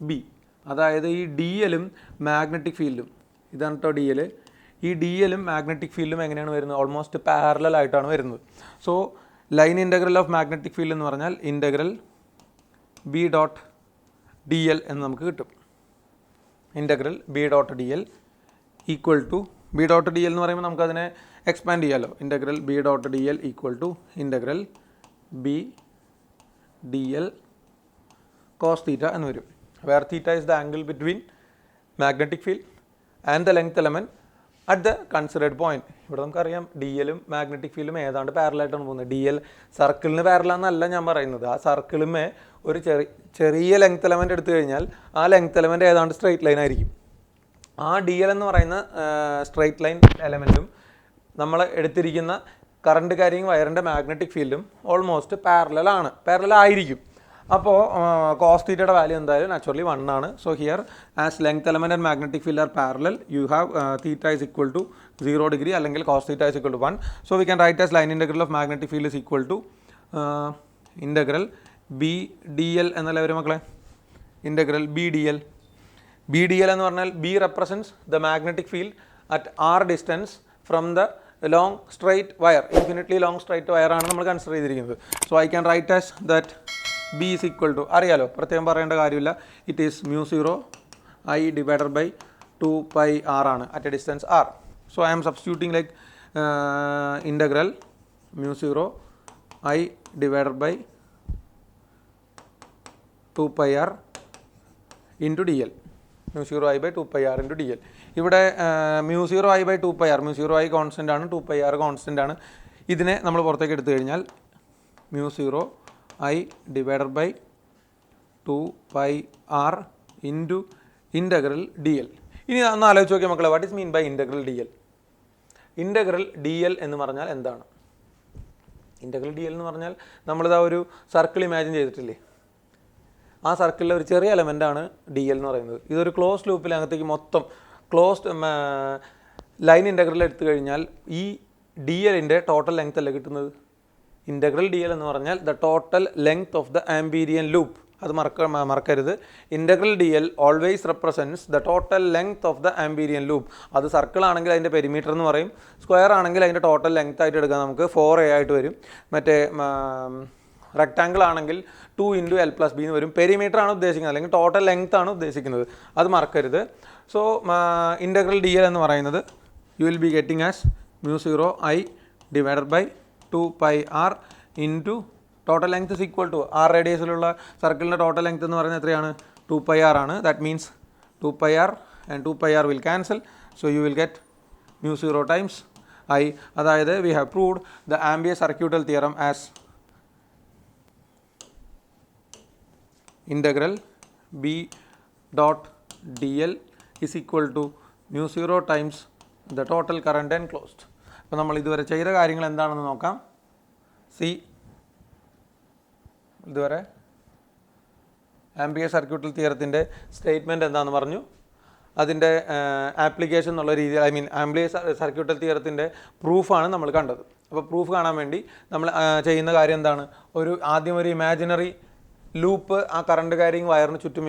ബി. അതായത് ഈ ഡി എല്ലും മാഗ്നറ്റിക് ഫീൽഡും, ഇതാണ് കേട്ടോ ഡി എൽ. ഈ ഡി എല്ലും മാഗ്നറ്റിക് ഫീൽഡും എങ്ങനെയാണ് വരുന്നത്, ഓൾമോസ്റ്റ് പാരലൽ ആയിട്ടാണ് വരുന്നത്. So line integral of magnetic field എന്ന് പറഞ്ഞാൽ integral B dot D L എന്ന് നമുക്ക് കിട്ടും. Integral B dot D L equal to, B dot D L എന്ന് പറയുമ്പോൾ നമുക്കതിനെ എക്സ്പാൻഡ് ചെയ്യാമല്ലോ. Integral B dot D L equal to integral B D L cos theta എന്ന് വരും. Where theta is the angle between magnetic field and the length element at the considered point. ഇവിടെ നമുക്കറിയാം D എല്ലും magnetic ഫീൽഡും ഏതാണ്ട് പാരലായിട്ടാണ് പോകുന്നത്. D L സർക്കിളിന് പാരലാന്നല്ല ഞാൻ പറയുന്നത്, ആ സർക്കിളുമേ ഒരു ചെറിയ ലെങ്ത് എലമെൻറ്റ് എടുത്തു കഴിഞ്ഞാൽ ആ ലെങ്ത് എലമെൻറ്റ് ഏതാണ്ട് സ്ട്രെയിറ്റ് ലൈൻ ആയിരിക്കും. ആ ഡി എൽ എന്ന് പറയുന്ന സ്ട്രെയിറ്റ് ലൈൻ എലമെൻറ്റും നമ്മൾ എടുത്തിരിക്കുന്ന കറണ്ട് ക്യാരിങ് വയറിൻ്റെ മാഗ്നറ്റിക് ഫീൽഡും ഓൾമോസ്റ്റ് പാരലായിരിക്കും. അപ്പോൾ കോസ് തീറ്റയുടെ വാല്യൂ എന്തായാലും നാച്ചുറലി 1 ആണ്. So here as length element and magnetic field are parallel, you have theta is equal to 0 degree അല്ലെങ്കിൽ cos theta is equal to 1. So we can write as line integral of magnetic field is equal to integral B D L എന്നല്ല വരും മക്കളെ, integral B D L. B D L എന്ന് പറഞ്ഞാൽ B represents the magnetic field at R distance from the long straight wire, infinitely long straight wire ആണ് നമ്മൾ consider ചെയ്തിരിക്കുന്നത്. So I can write as that B is equal to, അറിയാലോ പ്രത്യേകം പറയേണ്ട കാര്യമില്ല, it is μ0 I divided by 2πr ആണ് at a distance r. So I am substituting like integral μ0 I divided by 2πr into D L, μ0 I by 2πr into D L. ഇവിടെ μ0 I by 2πr, μ0 I constant ആണ്, 2πr constant ആണ്. ഇതിനെ നമ്മൾ പുറത്തേക്ക് എടുത്തു കഴിഞ്ഞാൽ μ0 I divided by 2πr into integral D L. ഇനി ഒന്ന് ആലോചിച്ച് നോക്കിയാൽ മക്കളെ, what is mean by integral D L? Integral D L എന്ന് പറഞ്ഞാൽ എന്താണ്? ഇൻ്റഗ്രൽ ഡി എൽ എന്ന് പറഞ്ഞാൽ നമ്മളിതാ ഒരു സർക്കിൾ ഇമാജിൻ ചെയ്തിട്ടില്ലേ, ആ സർക്കിളിലെ ഒരു ചെറിയ എലമെൻ്റാണ് ഡി എൽ എന്ന് പറയുന്നത്. ഇതൊരു ക്ലോസ്ഡ് ലൂപ്പിനകത്തേക്ക് മൊത്തം ക്ലോസ്ഡ് ലൈൻ ഇൻ്റഗ്രൽ എടുത്തു കഴിഞ്ഞാൽ ഈ ഡി എല്ലിൻ്റെ ടോട്ടൽ ലെങ്ത് അല്ലേ കിട്ടുന്നത്. ഇൻ്റഗ്രൽ ഡി എൽ എന്ന് പറഞ്ഞാൽ the total length of the Amperian loop. അത് മറക്കരുത്. Integral D L always represents the total length of the Amperian loop. അത് സർക്കിൾ ആണെങ്കിൽ അതിൻ്റെ പെരിമീറ്റർ എന്ന് പറയും, സ്ക്വയർ ആണെങ്കിൽ അതിൻ്റെ ടോട്ടൽ ലെങ്ത് ആയിട്ട് എടുക്കാം, നമുക്ക് 4a ആയിട്ട് വരും. മറ്റേ റെക്ടാങ്കിൾ ആണെങ്കിൽ 2 × l+b എന്ന് വരും. പെരിമീറ്റർ ആണ് ഉദ്ദേശിക്കുന്നത്, അല്ലെങ്കിൽ ടോട്ടൽ ലെങ്ത് ആണ് ഉദ്ദേശിക്കുന്നത്, അത് മറക്കരുത്. സോ ഇൻ്റഗ്രൽ ഡി എൽ എന്ന് പറയുന്നത് you will be getting as μ0 I divided by 2πr into total length is equal to R റേഡിയസിലുള്ള സർക്കിളിൻ്റെ ടോട്ടൽ ലെങ്ത് എന്ന് പറയുന്നത് എത്രയാണ്? 2πr ആണ്. That means 2πr and 2πr will cancel. So you will get μ0 times I. അതായത് we have proved the Ampere circuital theorem as integral B dot D L is equal to μ0 times the total current enclosed. അപ്പോൾ നമ്മൾ ഇതുവരെ ചെയ്ത കാര്യങ്ങൾ എന്താണെന്ന് നോക്കാം. C, ഇതുവരെ ampere circuital തിയറത്തിൻ്റെ statement എന്താണെന്ന് പറഞ്ഞു, അതിൻ്റെ ആപ്ലിക്കേഷൻ എന്നുള്ള രീതിയിൽ, ഐ മീൻ ആംബിയർ സർക്യൂട്ടൽ തിയറത്തിൻ്റെ പ്രൂഫാണ് നമ്മൾ കണ്ടത്. അപ്പോൾ പ്രൂഫ് കാണാൻ വേണ്ടി നമ്മൾ ചെയ്യുന്ന കാര്യം എന്താണ്, ആദ്യം ഒരു ഇമാജിനറി ലൂപ്പ് ആ കറണ്ട് ക്യാരിങ് വയറിന് ചുറ്റും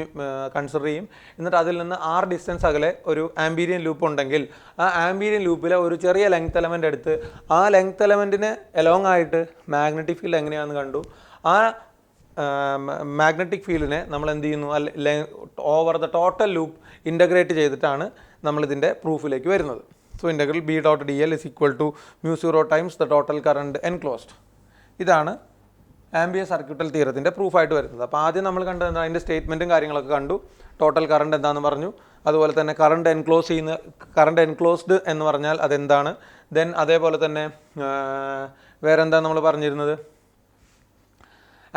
കൺസിഡർ ചെയ്യും. എന്നിട്ട് അതിൽ നിന്ന് ആർ ഡിസ്റ്റൻസ് അകലെ ഒരു ആംബീരിയൻ ലൂപ്പ് ഉണ്ടെങ്കിൽ ആ ആംബീരിയൻ ലൂപ്പിലെ ഒരു ചെറിയ ലെങ്ത് എലമെൻ്റ് എടുത്ത് ആ ലെങ്ത് എലമെൻറ്റിന് എലോങ് ആയിട്ട് മാഗ്നറ്റിക് ഫീൽഡ് എങ്ങനെയാണെന്ന് കണ്ടു. ആ മാഗ്നറ്റിക് ഫീൽഡിനെ നമ്മൾ എന്ത് ചെയ്യുന്നു, over the total loop integrate ചെയ്തിട്ടാണ് നമ്മളിതിൻ്റെ പ്രൂഫിലേക്ക് വരുന്നത്. So integral B dot D L is equal to mu zero times the total current enclosed. ഇതാണ് ആംബിയർ സർക്യൂട്ടൽ തിയറത്തിൻ്റെ പ്രൂഫായിട്ട് വരുന്നത്. അപ്പോൾ ആദ്യം നമ്മൾ കണ്ടത് എന്താ, അതിൻ്റെ സ്റ്റേറ്റ്മെൻറ്റും കാര്യങ്ങളൊക്കെ കണ്ടു, ടോട്ടൽ കറണ്ട് എന്താണെന്ന് പറഞ്ഞു, അതുപോലെ തന്നെ കറണ്ട് എൻക്ലോസ്ഡ് എന്ന് പറഞ്ഞാൽ അതെന്താണ്, ദെൻ അതേപോലെ തന്നെ വേറെ നമ്മൾ പറഞ്ഞിരുന്നത്,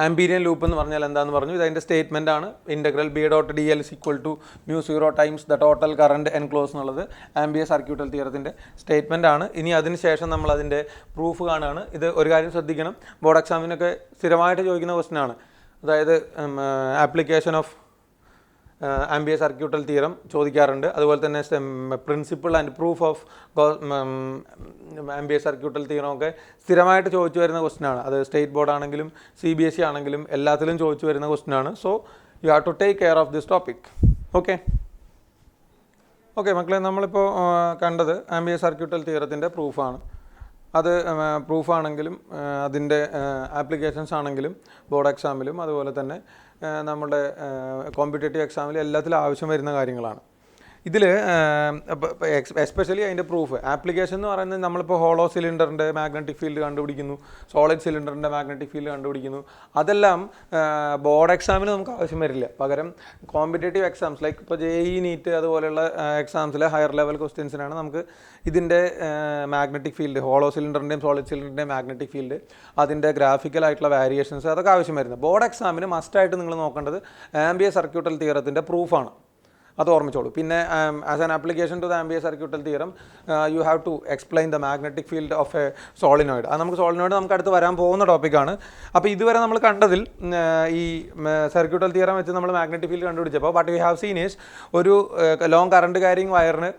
ആംബീരിയൻ ലൂപ്പ് എന്ന് പറഞ്ഞാൽ എന്താണെന്ന് പറഞ്ഞു. ഇതതിൻ്റെ സ്റ്റേറ്റ്മെൻ്റ് ആണ്. Integral B dot D L is equal to mu zero times the total current enclose എന്നുള്ളത് ആംബിയർ സർക്യൂട്ടൽ തിയറത്തിൻ്റെ സ്റ്റേറ്റ്മെൻ്റ് ആണ്. ഇനി അതിന് ശേഷം നമ്മൾ അതിൻ്റെ പ്രൂഫ് കാണുകയാണ്. ഇത് ഒരു കാര്യം ശ്രദ്ധിക്കണം, ബോർഡ് എക്സാമിനൊക്കെ സ്ഥിരമായിട്ട് ചോദിക്കുന്ന ക്വസ്റ്റ്യൻ ആണ്. അതായത് application of Ampere circuital theorem ചോദിക്കാറുണ്ട്. അതുപോലെ തന്നെ principle and proof of Ampere circuital theorem ഒക്കെ സ്ഥിരമായിട്ട് ചോദിച്ചു വരുന്ന ക്വസ്റ്റ്യൻ ആണ്. അത് സ്റ്റേറ്റ് ബോർഡ് ആണെങ്കിലും CBSE ആണെങ്കിലും എല്ലാത്തിലും ചോദിച്ചു വരുന്ന ക്വസ്റ്റ്യൻ ആണ്. So you have to take care of this topic. Okay മക്കളെ, നമ്മളിപ്പോൾ കണ്ടത് ആംബിയർ സർക്യൂട്ടൽ തിയറത്തിൻ്റെ പ്രൂഫാണ്. അത് പ്രൂഫാണെങ്കിലും അതിൻ്റെ ആപ്ലിക്കേഷൻസ് ആണെങ്കിലും ബോർഡ് എക്സാമിലും അതുപോലെ തന്നെ നമ്മുടെ കോമ്പറ്റേറ്റീവ് എക്സാമിലും എല്ലാത്തിലും ആവശ്യം വരുന്ന കാര്യങ്ങളാണ്. ഇതിൽ എസ്പെഷ്യലി അതിൻ്റെ പ്രൂഫ് ആപ്ലിക്കേഷൻ എന്ന് പറയുന്നത്, നമ്മളിപ്പോൾ ഹോളോ സിലിണ്ടറിൻ്റെ മാഗ്നറ്റിക് ഫീൽഡ് കണ്ടുപിടിക്കുന്നു, സോളിഡ് സിലിണ്ടറിൻ്റെ മാഗ്നറ്റിക് ഫീൽഡ് കണ്ടുപിടിക്കുന്നു. അതെല്ലാം ബോർഡ് എക്സാമിന് നമുക്ക് ആവശ്യം വരില്ല. പകരം കോമ്പറ്റേറ്റീവ് എക്സാംസ് ലൈക്ക് ഇപ്പോൾ JEE നീറ്റ് അതുപോലെയുള്ള എക്സാംസിലെ ഹയർ ലെവൽ ക്വസ്റ്റ്യൻസിനാണ് നമുക്ക് ഇതിൻ്റെ മാഗ്നറ്റിക് ഫീൽഡ്, ഹോളോ സിലിണ്ടറിൻ്റെയും സോളിഡ് സിലിണ്ടറിൻ്റെയും മാഗ്നറ്റിക് ഫീൽഡ്, അതിൻ്റെ ഗ്രാഫിക്കലായിട്ടുള്ള വാരിയേഷൻസ് അതൊക്കെ ആവശ്യം വരുന്നത്. ബോർഡ് എക്സാമിന് മസ്റ്റായിട്ട് നിങ്ങൾ നോക്കേണ്ടത് ആംബിയർ സർക്യൂട്ടൽ തിയറത്തിൻ്റെ പ്രൂഫാണ്. അത് ഓർമ്മിച്ചോളൂ. പിന്നെ as an application to the Ampere circuital theorem you have to explain the magnetic field of a solenoid. അത് നമുക്ക് സോളിനോയിഡ് നമുക്ക് അടുത്ത് വരാൻ പോകുന്ന ടോപ്പിക്കാണ്. അപ്പോൾ ഇതുവരെ നമ്മൾ കണ്ടതിൽ ഈ സർക്യൂട്ടൽ തിയറം വെച്ച് നമ്മൾ മാഗ്നറ്റിക് ഫീൽഡ് കണ്ടുപിടിച്ചപ്പോൾ what we have seen is ഒരു ലോങ് കറണ്ട് ക്യാരിങ് വയറിന്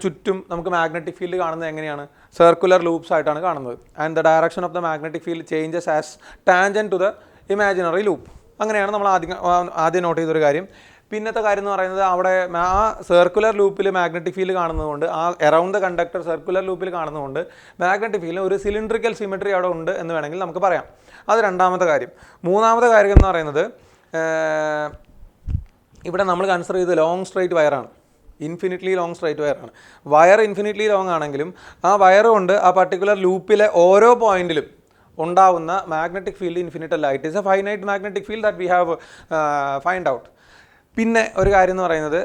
ചുറ്റും നമുക്ക് മാഗ്നറ്റിക് ഫീൽഡ് കാണുന്നത് എങ്ങനെയാണ്, സർക്കുലർ ലൂപ്സ് ആയിട്ടാണ് കാണുന്നത്. And the direction of the magnetic field changes as tangent to the imaginary loop. അങ്ങനെയാണ് നമ്മൾ ആദ്യം നോട്ട് ചെയ്തൊരു കാര്യം. പിന്നത്തെ കാര്യം എന്ന് പറയുന്നത്, അവിടെ ആ സർക്കുലർ ലൂപ്പിൽ മാഗ്നറ്റിക് ഫീൽഡ് കാണുന്നതുകൊണ്ട്, ആ എറൗണ്ട് ദ കണ്ടക്ടർ സർക്കുലർ ലൂപ്പിൽ കാണുന്നതുകൊണ്ട് മാഗ്നറ്റിക് ഫീൽഡിന് ഒരു സിലിണ്ട്രിക്കൽ സിമെട്രി അവിടെ ഉണ്ട് എന്ന് വേണമെങ്കിൽ നമുക്ക് പറയാം. അത് രണ്ടാമത്തെ കാര്യം. മൂന്നാമത്തെ കാര്യം എന്ന് പറയുന്നത്, ഇവിടെ നമ്മൾ കൺസിഡർ ചെയ്ത് ലോങ് സ്ട്രൈറ്റ് വയറാണ്, ഇൻഫിനിറ്റ്ലി ലോങ് സ്ട്രൈറ്റ് വയറാണ്. വയർ ഇൻഫിനിറ്റ്ലി ലോങ് ആണെങ്കിലും ആ വയർ കൊണ്ട് ആ പർട്ടിക്കുലർ ലൂപ്പിലെ ഓരോ പോയിന്റിലും ഉണ്ടാവുന്ന മാഗ്നറ്റിക് ഫീൽഡ് ഇൻഫിനിറ്റ് അല്ല. It is A finite magnetic field that we have find out. പിന്നെ ഒരു കാര്യം എന്ന് പറയുന്നത്,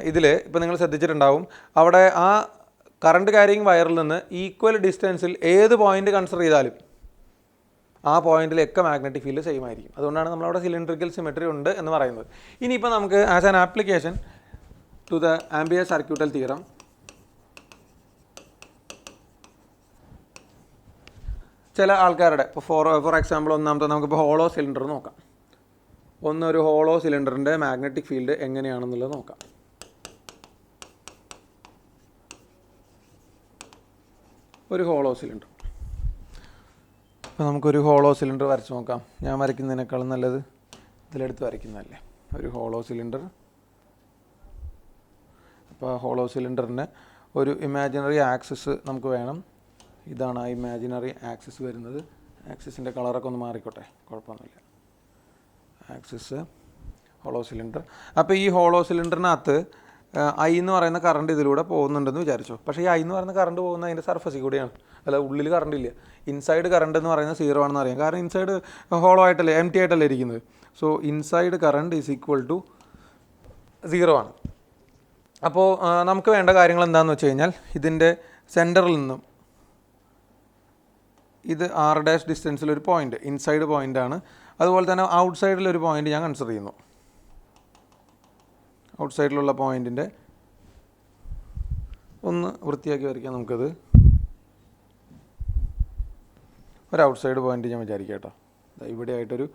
ഇതിൽ ഇപ്പോൾ നിങ്ങൾ ശ്രദ്ധിച്ചിട്ടുണ്ടാവും, അവിടെ ആ കറണ്ട് ക്യാരിയിങ് വയറിൽ നിന്ന് ഈക്വൽ ഡിസ്റ്റൻസിൽ ഏത് പോയിന്റ് കൺസിഡർ ചെയ്താലും ആ പോയിന്റിലൊക്കെ മാഗ്നറ്റിക് ഫീൽഡ് സെയിം ആയിരിക്കും. അതുകൊണ്ടാണ് നമ്മളവിടെ സിലിണ്ട്രിക്കൽ സിമെട്രി ഉണ്ട് എന്ന് പറയുന്നത്. ഇനിയിപ്പോൾ നമുക്ക് as an application to the Ampere circuital theorem ചില ആൾക്കാരുടെ ഇപ്പോൾ ഫോർ എക്സാമ്പിൾ ഒന്നാമത്തെ നമുക്കിപ്പോൾ ഹോളോ സിലിണ്ടർ നോക്കാം. ഒരു ഹോളോ സിലിണ്ടറിൻ്റെ മാഗ്നറ്റിക് ഫീൽഡ് എങ്ങനെയാണെന്നുള്ളത് നോക്കാം. ഒരു ഹോളോ സിലിണ്ടർ, അപ്പോൾ നമുക്കൊരു ഹോളോ സിലിണ്ടർ വരച്ച് നോക്കാം. ഞാൻ വരയ്ക്കുന്നതിനേക്കാളും നല്ലത് ഇതിലെടുത്ത് വരയ്ക്കുന്നതല്ലേ. ഒരു ഹോളോ സിലിണ്ടർ. അപ്പോൾ ഹോളോ സിലിണ്ടറിന് ഒരു ഇമാജിനറി ആക്സിസ് നമുക്ക് വേണം. ഇതാണ് ആ ഇമാജിനറി ആക്സിസ് വരുന്നത്. ആക്സിസിൻ്റെ കളറൊക്കെ ഒന്ന് മാറിക്കോട്ടെ, കുഴപ്പമൊന്നുമില്ല. Axis hollow cylinder. അപ്പോൾ ഈ ഹോളോ സിലിണ്ടറിനകത്ത് I എന്ന് പറയുന്ന കറണ്ട് ഇതിലൂടെ പോകുന്നുണ്ടെന്ന് വിചാരിച്ചു. പക്ഷേ ഈ I എന്ന് പറയുന്ന കറണ്ട് പോകുന്നത് അതിൻ്റെ സർഫസിൽ കൂടിയാണ്, അല്ല ഉള്ളിൽ കറണ്ട് ഇല്ല. ഇൻസൈഡ് കറണ്ട് എന്ന് പറയുന്നത് 0 ആണെന്ന് അറിയാം, കാരണം ഇൻസൈഡ് ഹോളോ ആയിട്ടല്ലേ, എം ടി ആയിട്ടല്ലേ ഇരിക്കുന്നത്. So inside current is equal to 0 ആണ്. അപ്പോൾ നമുക്ക് വേണ്ട കാര്യങ്ങൾ എന്താണെന്ന് വെച്ച് കഴിഞ്ഞാൽ, ഇതിൻ്റെ സെൻറ്ററിൽ നിന്നും ഇത് r' ഡിസ്റ്റൻസിലൊരു പോയിൻ്റ്, ഇൻസൈഡ് പോയിൻ്റാണ്. അതുപോലെ തന്നെ ഔട്ട് സൈഡിലൊരു പോയിൻ്റ് ഞാൻ കൺസിഡർ ചെയ്യുന്നു. ഔട്ട് സൈഡിലുള്ള പോയിൻറ്റിൻ്റെ ഒന്ന് വൃത്തിയാക്കി വരയ്ക്കാം നമുക്കത്. ഒരു ഔട്ട് സൈഡ് പോയിൻ്റ് ഞാൻ വിചാരിക്കാം കേട്ടോ. ഇവിടെ ആയിട്ടൊരു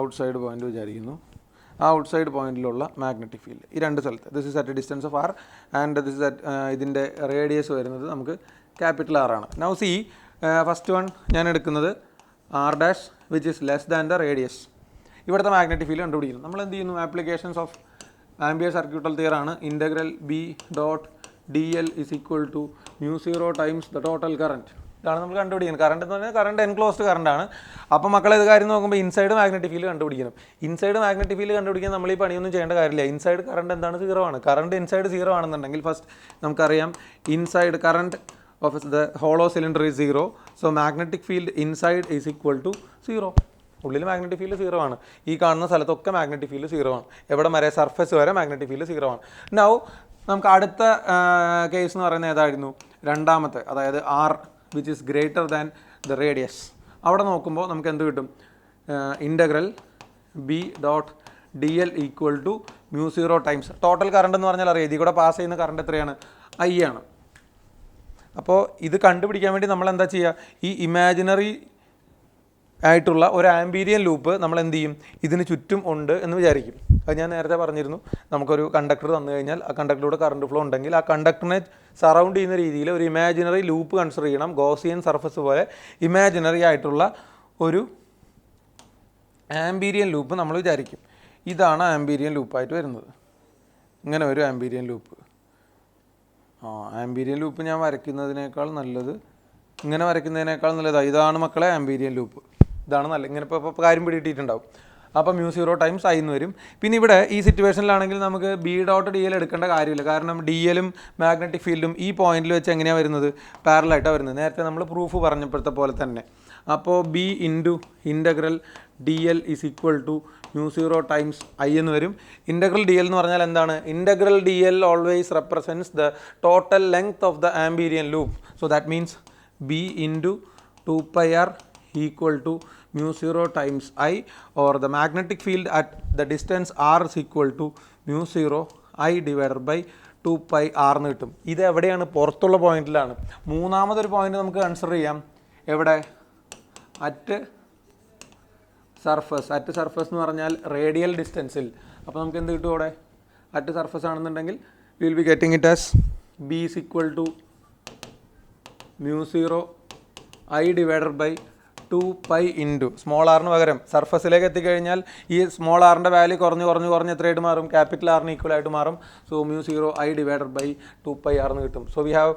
ഔട്ട് സൈഡ് പോയിൻ്റ് വിചാരിക്കുന്നു. ആ ഔട്ട് സൈഡ് പോയിൻറ്റിലുള്ള മാഗ്നറ്റിക് ഫീൽഡ് ഈ രണ്ട് സ്ഥലത്ത്, this is at a distance of r and this is at, ഇതിൻ്റെ റേഡിയസ് വരുന്നത് നമുക്ക് ക്യാപിറ്റൽ R ആണ്. നൗ സി ഫസ്റ്റ് വൺ ഞാൻ എടുക്കുന്നത് r' which is less than the radius. ഇവിടുത്തെ മാഗ്നറ്റിക് ഫീൽഡ് കണ്ടുപിടിക്കുന്നു. നമ്മൾ എന്ത് ചെയ്യുന്നു, ആപ്ലിക്കേഷൻസ് ഓഫ് ആംബിയർ സർക്യൂട്ടൽ തിയറാണ്. Integral B dot DL is equal to mu 0 times the total current. ഇതാണ് നമ്മൾ കണ്ടുപിടിക്കുന്നത്. കറണ്ട് എന്ന് പറഞ്ഞാൽ കറണ്ട് എൻക്ലോസ്ഡ് കറണ്ടാണ്. അപ്പോൾ മക്കളെ ഇത് കാര്യം നോക്കുമ്പോൾ ഇൻസൈഡ് മാഗ്നറ്റിക് ഫീൽഡ് കണ്ടുപിടിക്കണം. ഇൻസൈഡ് മാഗ്നറ്റിക് ഫീൽഡ് കണ്ടുപിടിക്കാൻ നമ്മൾ ഈ പണിയൊന്നും ചെയ്യേണ്ട കാര്യമില്ല. ഇൻസൈഡ് കറണ്ട് എന്താണ്? 0 ആണ്. കറണ്ട് ഇൻസൈഡ് 0 ആണെന്നുണ്ടെങ്കിൽ ഫസ്റ്റ് നമുക്കറിയാം inside current of the hollow cylinder is 0. So magnetic field inside is equal to 0. ഉള്ളിൽ മാഗ്നറ്റിക് ഫീൽഡ് 0 ആണ്. ഈ കാണുന്ന സ്ഥലത്തൊക്കെ മാഗ്നറ്റിക് ഫീൽഡ് 0 ആണ്. എവിടെ വരെ? സർഫസ് വരെ മാഗ്നറ്റിക് ഫീൽഡ് 0 ആണ്. നൗ നമുക്ക് അടുത്ത കേസ് എന്ന് പറയുന്നത് ഏതായിരുന്നു? രണ്ടാമത്തെ, അതായത് R which is greater than the radius. അവിടെ നോക്കുമ്പോൾ നമുക്ക് എന്ത് കിട്ടും? Integral B dot D L equal to μ0 times total current എന്ന് പറഞ്ഞാൽ അറിയാം, ഇതിൽ കൂടെ പാസ് ചെയ്യുന്ന കറണ്ട് എത്രയാണ്? I ആണ്. അപ്പോൾ ഇത് കണ്ടുപിടിക്കാൻ വേണ്ടി നമ്മൾ എന്താ ചെയ്യുക? ഈ ഇമാജിനറി ആയിട്ടുള്ള ഒരു ആംബീരിയൻ ലൂപ്പ് നമ്മൾ എന്ത് ചെയ്യും? ഇതിന് ചുറ്റും ഉണ്ട് എന്ന് വിചാരിക്കും. അത് ഞാൻ നേരത്തെ പറഞ്ഞിരുന്നു. നമുക്കൊരു കണ്ടക്ടർ തന്നു കഴിഞ്ഞാൽ ആ കണ്ടക്ടറിലൂടെ കറണ്ട് ഫ്ലോ ഉണ്ടെങ്കിൽ ആ കണ്ടക്ടറിനെ സറൗണ്ട് ചെയ്യുന്ന രീതിയിൽ ഒരു ഇമാജിനറി ലൂപ്പ് കൺസിഡർ ചെയ്യണം. ഗോസിയൻ സർഫസ് പോലെ ഇമാജിനറി ആയിട്ടുള്ള ഒരു ആംബീരിയൻ ലൂപ്പ് നമ്മൾ വിചാരിക്കും. ഇതാണ് ആംബീരിയൻ ലൂപ്പായിട്ട് വരുന്നത്. ഇങ്ങനെ ഒരു ആംബീരിയൻ ലൂപ്പ്. ആംബീരിയൻ ലൂപ്പ് ഞാൻ വരയ്ക്കുന്നതിനേക്കാൾ നല്ലത്, ഇങ്ങനെ വരയ്ക്കുന്നതിനേക്കാൾ നല്ലതാണ്. ഇതാണ് മക്കളെ ആംബീരിയൻ ലൂപ്പ്. ഇതാണ് നല്ല, ഇങ്ങനെ ഇപ്പോൾ കാര്യം പിടിയിട്ടിട്ടുണ്ടാവും. അപ്പോൾ μ0 ടൈംസ് I എന്ന് വരും. പിന്നെ ഇവിടെ ഈ സിറ്റുവേഷനിലാണെങ്കിൽ നമുക്ക് ബി ഡോട്ട് ഡി എൽ എടുക്കേണ്ട കാര്യമില്ല. കാരണം ഡി എല്ലും മാഗ്നറ്റിക് ഫീൽഡും ഈ പോയിന്റിൽ വെച്ച് എങ്ങനെയാണ് വരുന്നത്? പാരലായിട്ടാണ് വരുന്നത്. നേരത്തെ നമ്മൾ പ്രൂഫ് പറഞ്ഞപ്പോഴത്തെ പോലെ തന്നെ. അപ്പോൾ B into integral D L is equal to μ0 times I എന്ന് വരും. ഇൻ്റഗ്രൽ ഡി എൽ എന്ന് പറഞ്ഞാൽ എന്താണ്? Integral D L always represents the total length of the Amperian loop. So that means B into 2πr equal to μ0 times I, or the magnetic field at the distance r is equal to μ0 I divided by 2πr എന്ന് കിട്ടും. ഇത് എവിടെയാണ്? പുറത്തുള്ള പോയിന്റിലാണ്. മൂന്നാമതൊരു point നമുക്ക് consider ചെയ്യാം. എവിടെ? At surface. At surface എന്ന് പറഞ്ഞാൽ റേഡിയൽ ഡിസ്റ്റൻസിൽ. അപ്പോൾ നമുക്ക് എന്ത് കിട്ടും അവിടെ? അറ്റ് സർഫസ് ആണെന്നുണ്ടെങ്കിൽ we will be getting it as b is equal to μ0 I divided by 2π into small ആറിന് പകരം സർഫസിലേക്ക് എത്തിക്കഴിഞ്ഞാൽ ഈ സ്മോൾ ആറിൻ്റെ വാല്യൂ കുറഞ്ഞ് എത്രയായിട്ട് മാറും? ക്യാപിറ്റൽ ആറിന് ഈക്വൽ ആയിട്ട് മാറും. So μ0 I divided by 2πr എന്ന് കിട്ടും. So we have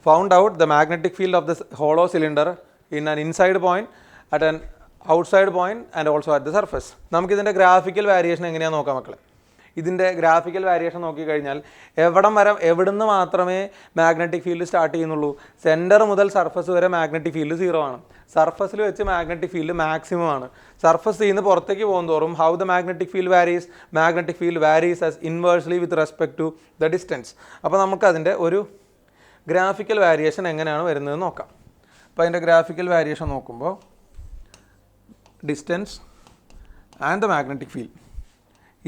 found out the magnetic field of the hollow cylinder in an inside point, at an outside point and also at the surface. നമുക്കിതിൻ്റെ graphical variation എങ്ങനെയാണെന്ന് നോക്കാം മക്കളെ. ഇതിൻ്റെ graphical variation നോക്കിക്കഴിഞ്ഞാൽ എവിടുന്ന് മാത്രമേ മാഗ്നറ്റിക് ഫീൽഡ് സ്റ്റാർട്ട് ചെയ്യുന്നുള്ളൂ? Centre മുതൽ സർഫസ് വരെ മാഗ്നറ്റിക് ഫീൽഡ് 0 ആണ്. സർഫസിൽ വെച്ച് മാഗ്നറ്റിക് ഫീൽഡ് മാക്സിമം ആണ്. സർഫസിൽ നിന്ന് പുറത്തേക്ക് പോകുന്തോറും how the magnetic field varies? Magnetic field varies as inversely with respect to the distance. അപ്പോൾ നമുക്കതിൻ്റെ ഒരു ഗ്രാഫിക്കൽ വാരിയേഷൻ എങ്ങനെയാണ് വരുന്നത് നോക്കാം. അപ്പോൾ അതിൻ്റെ ഗ്രാഫിക്കൽ വാരിയേഷൻ നോക്കുമ്പോൾ distance and the magnetic field,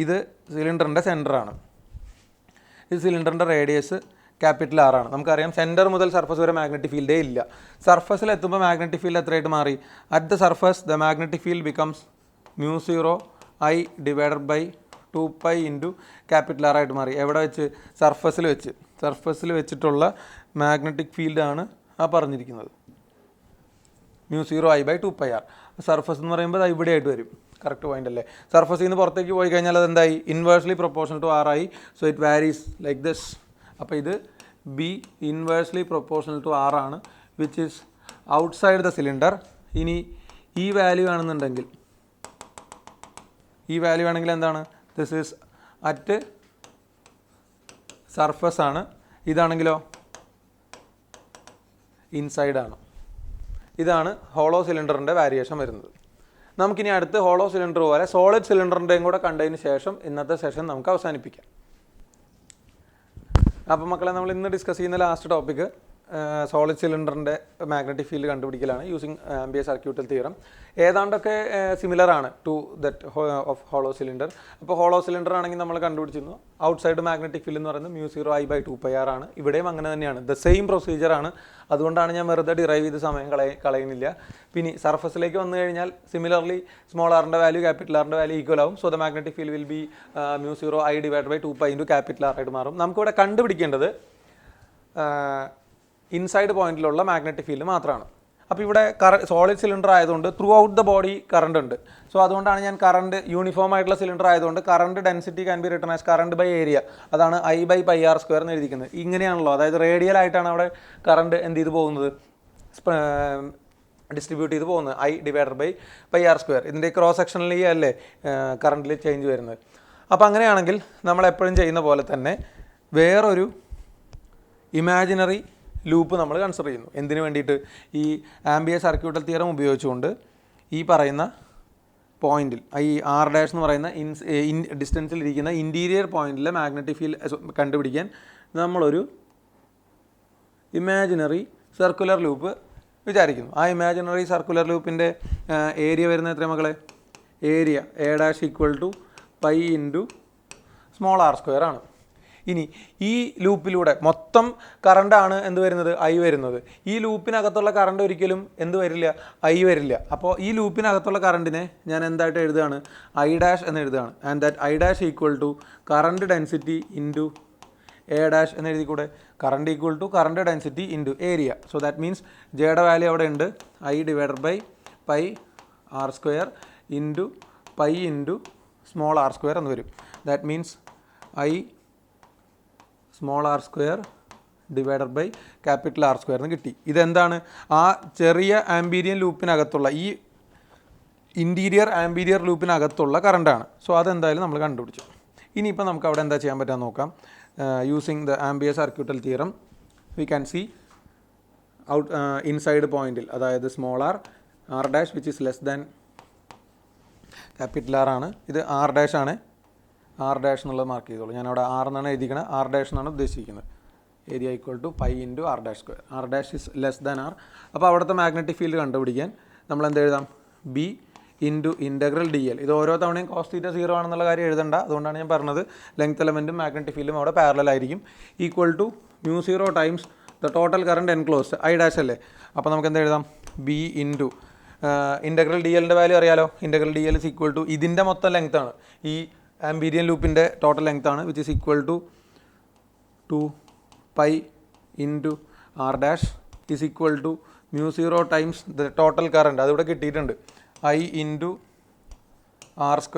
ഇത് സിലിണ്ടറിൻ്റെ സെൻറ്ററാണ്. ഇത് സിലിണ്ടറിൻ്റെ റേഡിയസ് ക്യാപിറ്റൽ R ആണ്. നമുക്കറിയാം സെൻറ്റർ മുതൽ സർഫസ് വരെ മാഗ്നറ്റിക് ഫീൽഡേ ഇല്ല. സർഫസിൽ എത്തുമ്പോൾ മാഗ്നറ്റിക് ഫീൽഡ് എത്രയായിട്ട് മാറി? At the surface the magnetic field becomes μ0 I divided by 2π into capital R ആയിട്ട് മാറി. എവിടെ വെച്ച്? സർഫസിൽ വെച്ചിട്ടുള്ള മാഗ്നറ്റിക് ഫീൽഡാണ് ആ പറഞ്ഞിരിക്കുന്നത്. μ0 I by 2πr. സർഫസ് എന്ന് പറയുമ്പോൾ അത് ഇവിടെ ആയിട്ട് വരും. കറക്റ്റ് പോയിന്റ് അല്ലേ? സർഫസിൽ നിന്ന് പുറത്തേക്ക് പോയി കഴിഞ്ഞാൽ അതെന്തായി? ഇൻവേഴ്സ്ലി പ്രൊപ്പോർഷണൽ ടു R ആയി. So it varies like this. അപ്പോൾ ഇത് B inversely proportional to R ആണ്, which is outside the cylinder. ഇനി ഈ വാല്യൂ ആണെന്നുണ്ടെങ്കിൽ എന്താണ്? ദിസ് ഈസ് അറ്റ് സർഫസ് ആണ്. ഇതാണെങ്കിലോ ഇൻസൈഡ് ആണ്. ഇതാണ് ഹോളോ സിലിണ്ടറിൻ്റെ വാരിയേഷൻ വരുന്നത്. നമുക്കിനി അടുത്ത് ഹോളോ സിലിണ്ടർ പോലെ സോളിഡ് സിലിണ്ടറിൻ്റെയും കൂടെ കണ്ടതിന് ശേഷം ഇന്നത്തെ സെഷൻ നമുക്ക് അവസാനിപ്പിക്കാം. അപ്പോൾ മക്കളെ, നമ്മൾ ഇന്ന് ഡിസ്കസ് ചെയ്യുന്ന ലാസ്റ്റ് ടോപ്പിക്ക് സോളിഡ് സിലിണ്ടറിൻ്റെ മാഗ്നറ്റിക് ഫീൽഡ് കണ്ടുപിടിക്കലാണ് യൂസിങ് ആംബിയർ സർക്യൂട്ടൽ തിയറം. ഏതാണ്ടൊക്കെ സിമിലർ ആണ് to that of hollow cylinder. അപ്പോൾ ഹോളോ സിലിണ്ടർ ആണെങ്കിൽ നമ്മൾ കണ്ടുപിടിച്ചിരുന്നു ഔട്ട്സൈഡ് മാഗ്നറ്റിക് ഫീൽഡ് എന്ന് പറയുന്നത് μ0 I by 2πr ആണ്. ഇവിടെയും അങ്ങനെ തന്നെയാണ്. ദ സെയിം പ്രൊസീജിയറാണ്. അതുകൊണ്ടാണ് ഞാൻ വെറുതെ ഡിറൈവ് ചെയ്ത് സമയം കളയുന്നില്ല. പിന്നെ സർഫസിലേക്ക് വന്നു കഴിഞ്ഞാൽ സിമിലർലി സ്മോൾ ആറിൻ്റെ വാല്യൂ ക്യാപിറ്റൽ ആറിൻ്റെ വാല്യൂ ഈക്വൽ ആവും. So the magnetic field will be μ0 I divided by 2π into capital R ആയിട്ട് മാറും. നമുക്കിവിടെ കണ്ടുപിടിക്കേണ്ടത് ഇൻസൈഡ് പോയിന്റിലുള്ള മാഗ്നറ്റിക് ഫീൽഡ് മാത്രമാണ്. അപ്പോൾ ഇവിടെ സോളിഡ് സിലിണ്ടർ ആയതുകൊണ്ട് throughout the body current ഉണ്ട്. സോ അതുകൊണ്ടാണ് ഞാൻ കറണ്ട് യൂണിഫോം ആയിട്ടുള്ള സിലിണ്ടർ ആയതുകൊണ്ട് current density can be written as current by area. അതാണ് I by πr² എന്ന് എഴുതിക്കുന്നത്. ഇങ്ങനെയാണല്ലോ, അതായത് റേഡിയൽ ആയിട്ടാണ് അവിടെ കറണ്ട് എന്ത് ചെയ്ത് പോകുന്നത്? ഡിസ്ട്രിബ്യൂട്ട് ചെയ്ത് പോകുന്നത് I/πr². ഇതിൻ്റെ ക്രോസ് സെക്ഷനിൽ അല്ലേ കറണ്ടിൽ ചേഞ്ച് വരുന്നത്. അപ്പോൾ അങ്ങനെയാണെങ്കിൽ നമ്മൾ എപ്പോഴും ചെയ്യുന്ന പോലെ തന്നെ വേറൊരു ഇമാജിനറി ലൂപ്പ് നമ്മൾ കൺസിഡർ ചെയ്യുന്നു. എന്തിനു വേണ്ടിയിട്ട്? ഈ ആംബിയർ സർക്യൂട്ടൽ തിയറം ഉപയോഗിച്ചുകൊണ്ട് ഈ പറയുന്ന പോയിന്റിൽ ഈ R' എന്ന് പറയുന്ന ഡിസ്റ്റൻസിൽ ഇരിക്കുന്ന ഇൻറ്റീരിയർ പോയിന്റിലെ മാഗ്നറ്റിക് ഫീൽഡ് കണ്ടുപിടിക്കാൻ നമ്മളൊരു ഇമാജിനറി സർക്കുലർ ലൂപ്പ് വിചാരിക്കുന്നു. ആ ഇമാജിനറി സർക്കുലർ ലൂപ്പിൻ്റെ ഏരിയ വരുന്ന എത്ര മക്കളെ? ഏരിയ A' = π × r² ആണ്. ഇനി ഈ ലൂപ്പിലൂടെ മൊത്തം കറണ്ടാണ് എന്ത് വരുന്നത്? I വരുന്നത്. ഈ ലൂപ്പിനകത്തുള്ള കറണ്ട് ഒരിക്കലും എന്ത് വരില്ല? I വരില്ല. അപ്പോൾ ഈ ലൂപ്പിനകത്തുള്ള കറണ്ടിനെ ഞാൻ എന്തായിട്ട് എഴുതുകയാണ്? I' എന്ന് എഴുതുകയാണ്. And that I' = current density into A' എന്ന് എഴുതിക്കൂടെ? Current = current density into area. So that means ജെയുടെ വാല്യൂ അവിടെ ഉണ്ട്. I/π r² into π into r² എന്ന് വരും. That means I r² /R² എന്ന് കിട്ടി. ഇതെന്താണ്? ആ ചെറിയ ആംബീരിയൻ ലൂപ്പിനകത്തുള്ള ഈ ഇൻറ്റീരിയർ ആംബീരിയർ ലൂപ്പിനകത്തുള്ള കറണ്ടാണ്. സോ അതെന്തായാലും നമ്മൾ കണ്ടുപിടിച്ചു. ഇനിയിപ്പോൾ നമുക്ക് അവിടെ എന്താ ചെയ്യാൻ പറ്റാൻ നോക്കാം. Using the Ampere circuital theorem we can see inside പോയിന്റിൽ, അതായത് r' which is less than R ആണ്. ഇത് R' ആണ്. R' എന്നുള്ളത് മാർക്ക് ചെയ്തോളൂ. ഞാനവിടെ R എന്നാണ് എഴുതിക്കുന്നത്, R' എന്നാണ് ഉദ്ദേശിക്കുന്നത്. Area = π × r². R' is less than R. അപ്പോൾ അവിടുത്തെ മാഗ്നറ്റിക് ഫീൽഡ് കണ്ടുപിടിക്കാൻ നമ്മൾ എന്ത് എഴുതാം? B × integral dl. ഇത് ഓരോ തവണയും cos θ 0 ആണെന്നുള്ള കാര്യം എഴുതണ്ട. അതുകൊണ്ടാണ് ഞാൻ പറഞ്ഞത് ലെങ്ത് എലമെൻറ്റും മാഗ്നറ്റിക് ഫീൽഡും അവിടെ പാരലൽ ആയിരിക്കും. = μ0 times the total current enclosed I' അല്ലേ. അപ്പോൾ നമുക്ക് എന്ത് എഴുതാം? B × ഇൻ്റഗ്രൽ dlൻ്റെ വാല്യൂ അറിയാലോ. ഇൻ്റഗ്രൽ dl = ഇതിൻ്റെ മൊത്തം ലെങ്ത് ആണ്. ഈ ആംബീരിയൻ ലൂപ്പിൻ്റെ ടോട്ടൽ ലെങ്ത് ആണ്. Which is = 2π × r' is equal to μ0 times the total current. അതിവിടെ കിട്ടിയിട്ടുണ്ട്. I × r²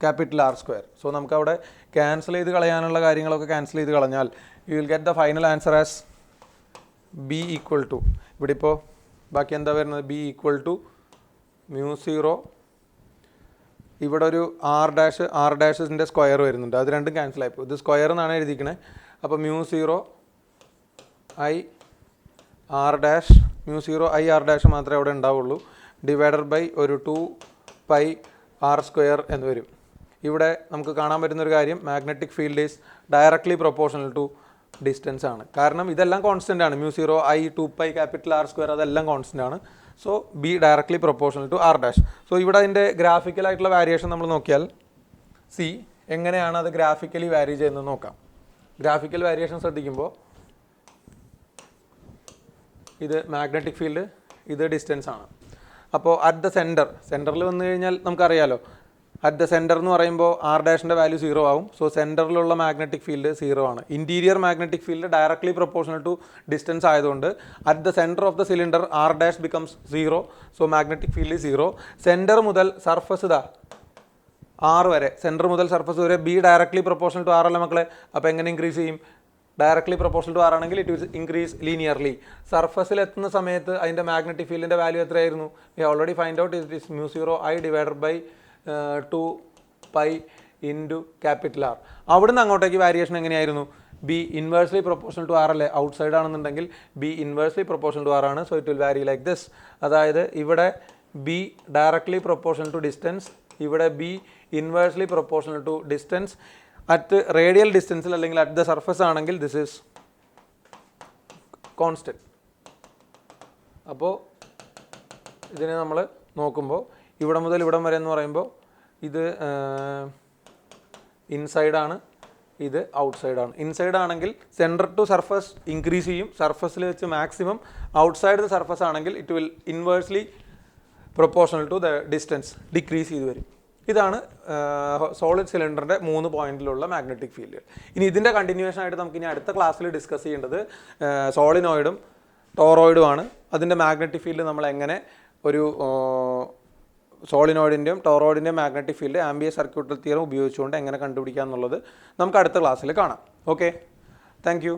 /R². സോ നമുക്കവിടെ ക്യാൻസൽ ചെയ്ത് കളയാനുള്ള കാര്യങ്ങളൊക്കെ ക്യാൻസൽ ചെയ്ത് കളഞ്ഞാൽ U will get the final answer as B = ഇവിടെ ഇപ്പോൾ ബാക്കി എന്താ വരുന്നത്? B = μ0. ഇവിടെ ഒരു r'-ൻ്റെ സ്ക്വയർ വരുന്നുണ്ട്. അത് രണ്ടും ക്യാൻസൽ ആയിപ്പോൾ. ഇത് സ്ക്വയർ എന്നാണ് എഴുതിക്കണേ. അപ്പോൾ μ0 I r' മാത്രമേ അവിടെ ഉണ്ടാവുള്ളൂ. / ഒരു 2π r² എന്ന് വരും. ഇവിടെ നമുക്ക് കാണാൻ പറ്റുന്നൊരു കാര്യം, magnetic field is directly proportional to distance ആണ്. കാരണം ഇതെല്ലാം കോൺസ്റ്റൻ്റ് ആണ്. μ0 I 2π R² അതെല്ലാം കോൺസ്റ്റൻ്റ് ആണ്. So B directly proportional to r'. So ഇവിടെ അതിൻ്റെ ഗ്രാഫിക്കലായിട്ടുള്ള വാരിയേഷൻ നമ്മൾ നോക്കിയാൽ എങ്ങനെയാണ് അത് ഗ്രാഫിക്കലി വാരി ചെയ്യുന്നത് നോക്കാം. ഗ്രാഫിക്കൽ വാരിയേഷൻ ശ്രദ്ധിക്കുമ്പോൾ ഇത് മാഗ്നറ്റിക് ഫീൽഡ്, ഇത് ഡിസ്റ്റൻസ് ആണ്. അപ്പോൾ അറ്റ് ദ സെൻറ്ററിൽ വന്നു കഴിഞ്ഞാൽ നമുക്കറിയാലോ, അറ്റ് ദ സെൻറ്റർ എന്ന് പറയുമ്പോൾ r'-ൻ്റെ വാല്യൂ 0 ആവും. സോ സെൻറ്ററിലുള്ള മാഗ്നറ്റിക് ഫീൽഡ് 0 ആണ്. Interior magnetic field directly proportional to distance ആയതുകൊണ്ട് at the center of the cylinder r' becomes 0. So magnetic field 0. Center മുതൽ സർഫസ് R വരെ, സെൻറ്റർ മുതൽ സർഫസ് വരെ B directly proportional to R അല്ല മക്കളെ. അപ്പോൾ എങ്ങനെ ഇൻക്രീസ് ചെയ്യും? ഡയറക്ട്ലി പ്രൊപ്പോർഷണൽ ടു R ആണെങ്കിൽ ഇറ്റ് വിൽ ഇൻക്രീസ് ലീനിയർലി. സർഫസിൽ എത്തുന്ന സമയത്ത് അതിൻ്റെ മാഗ്നറ്റിക് ഫീൽഡിൻ്റെ വാല്യൂ എത്രയായിരുന്നു? We already find out it is μ0 I / 2π × R. അവിടുന്ന് അങ്ങോട്ടേക്ക് വാരിയേഷൻ എങ്ങനെയായിരുന്നു? B inversely proportional to R അല്ലേ. ഔട്ട് സൈഡ് ആണെന്നുണ്ടെങ്കിൽ B inversely proportional to R ആണ്. So it will vary like this. അതായത് ഇവിടെ B directly proportional to distance, ഇവിടെ B inversely proportional to distance. At radial ഡിസ്റ്റൻസിൽ അല്ലെങ്കിൽ at the surface ആണെങ്കിൽ this is constant. അപ്പോൾ ഇതിനെ നമ്മൾ നോക്കുമ്പോൾ ഇവിടെ മുതൽ ഇവിടം വരെ എന്ന് പറയുമ്പോൾ ഇത് ഇൻസൈഡാണ്, ഇത് ഔട്ട്സൈഡാണ്. ഇൻസൈഡ് ആണെങ്കിൽ സെൻറ്റർ ടു സർഫസ് ഇൻക്രീസ് ചെയ്യും, സർഫസിൽ വെച്ച് മാക്സിമം. ഔട്ട്സൈഡ് ദ സർഫസ് ആണെങ്കിൽ it will inversely proportional to the distance decrease ചെയ്ത് വരും. ഇതാണ് സോളിഡ് സിലിണ്ടറിൻ്റെ 3 പോയിന്റിലുള്ള മാഗ്നറ്റിക് ഫീൽഡ്. ഇനി ഇതിൻ്റെ കണ്ടിന്യൂവേഷൻ ആയിട്ട് നമുക്ക് ഇനി അടുത്ത ക്ലാസ്സിൽ ഡിസ്കസ് ചെയ്യേണ്ടത് സോളിനോയിഡും ടോറോയിഡുമാണ്. അതിൻ്റെ മാഗ്നറ്റിക് ഫീൽഡ് നമ്മൾ എങ്ങനെ ഒരു സോളിനോയിഡിൻ്റെയും ടോറോയിഡിൻ്റെയും magnetic field Ampere circuital theorem ഉപയോഗിച്ചുകൊണ്ട് എങ്ങനെ കണ്ടുപിടിക്കുക എന്നുള്ളത് നമുക്ക് അടുത്ത ക്ലാസ്സിൽ കാണാം. Okay, thank U.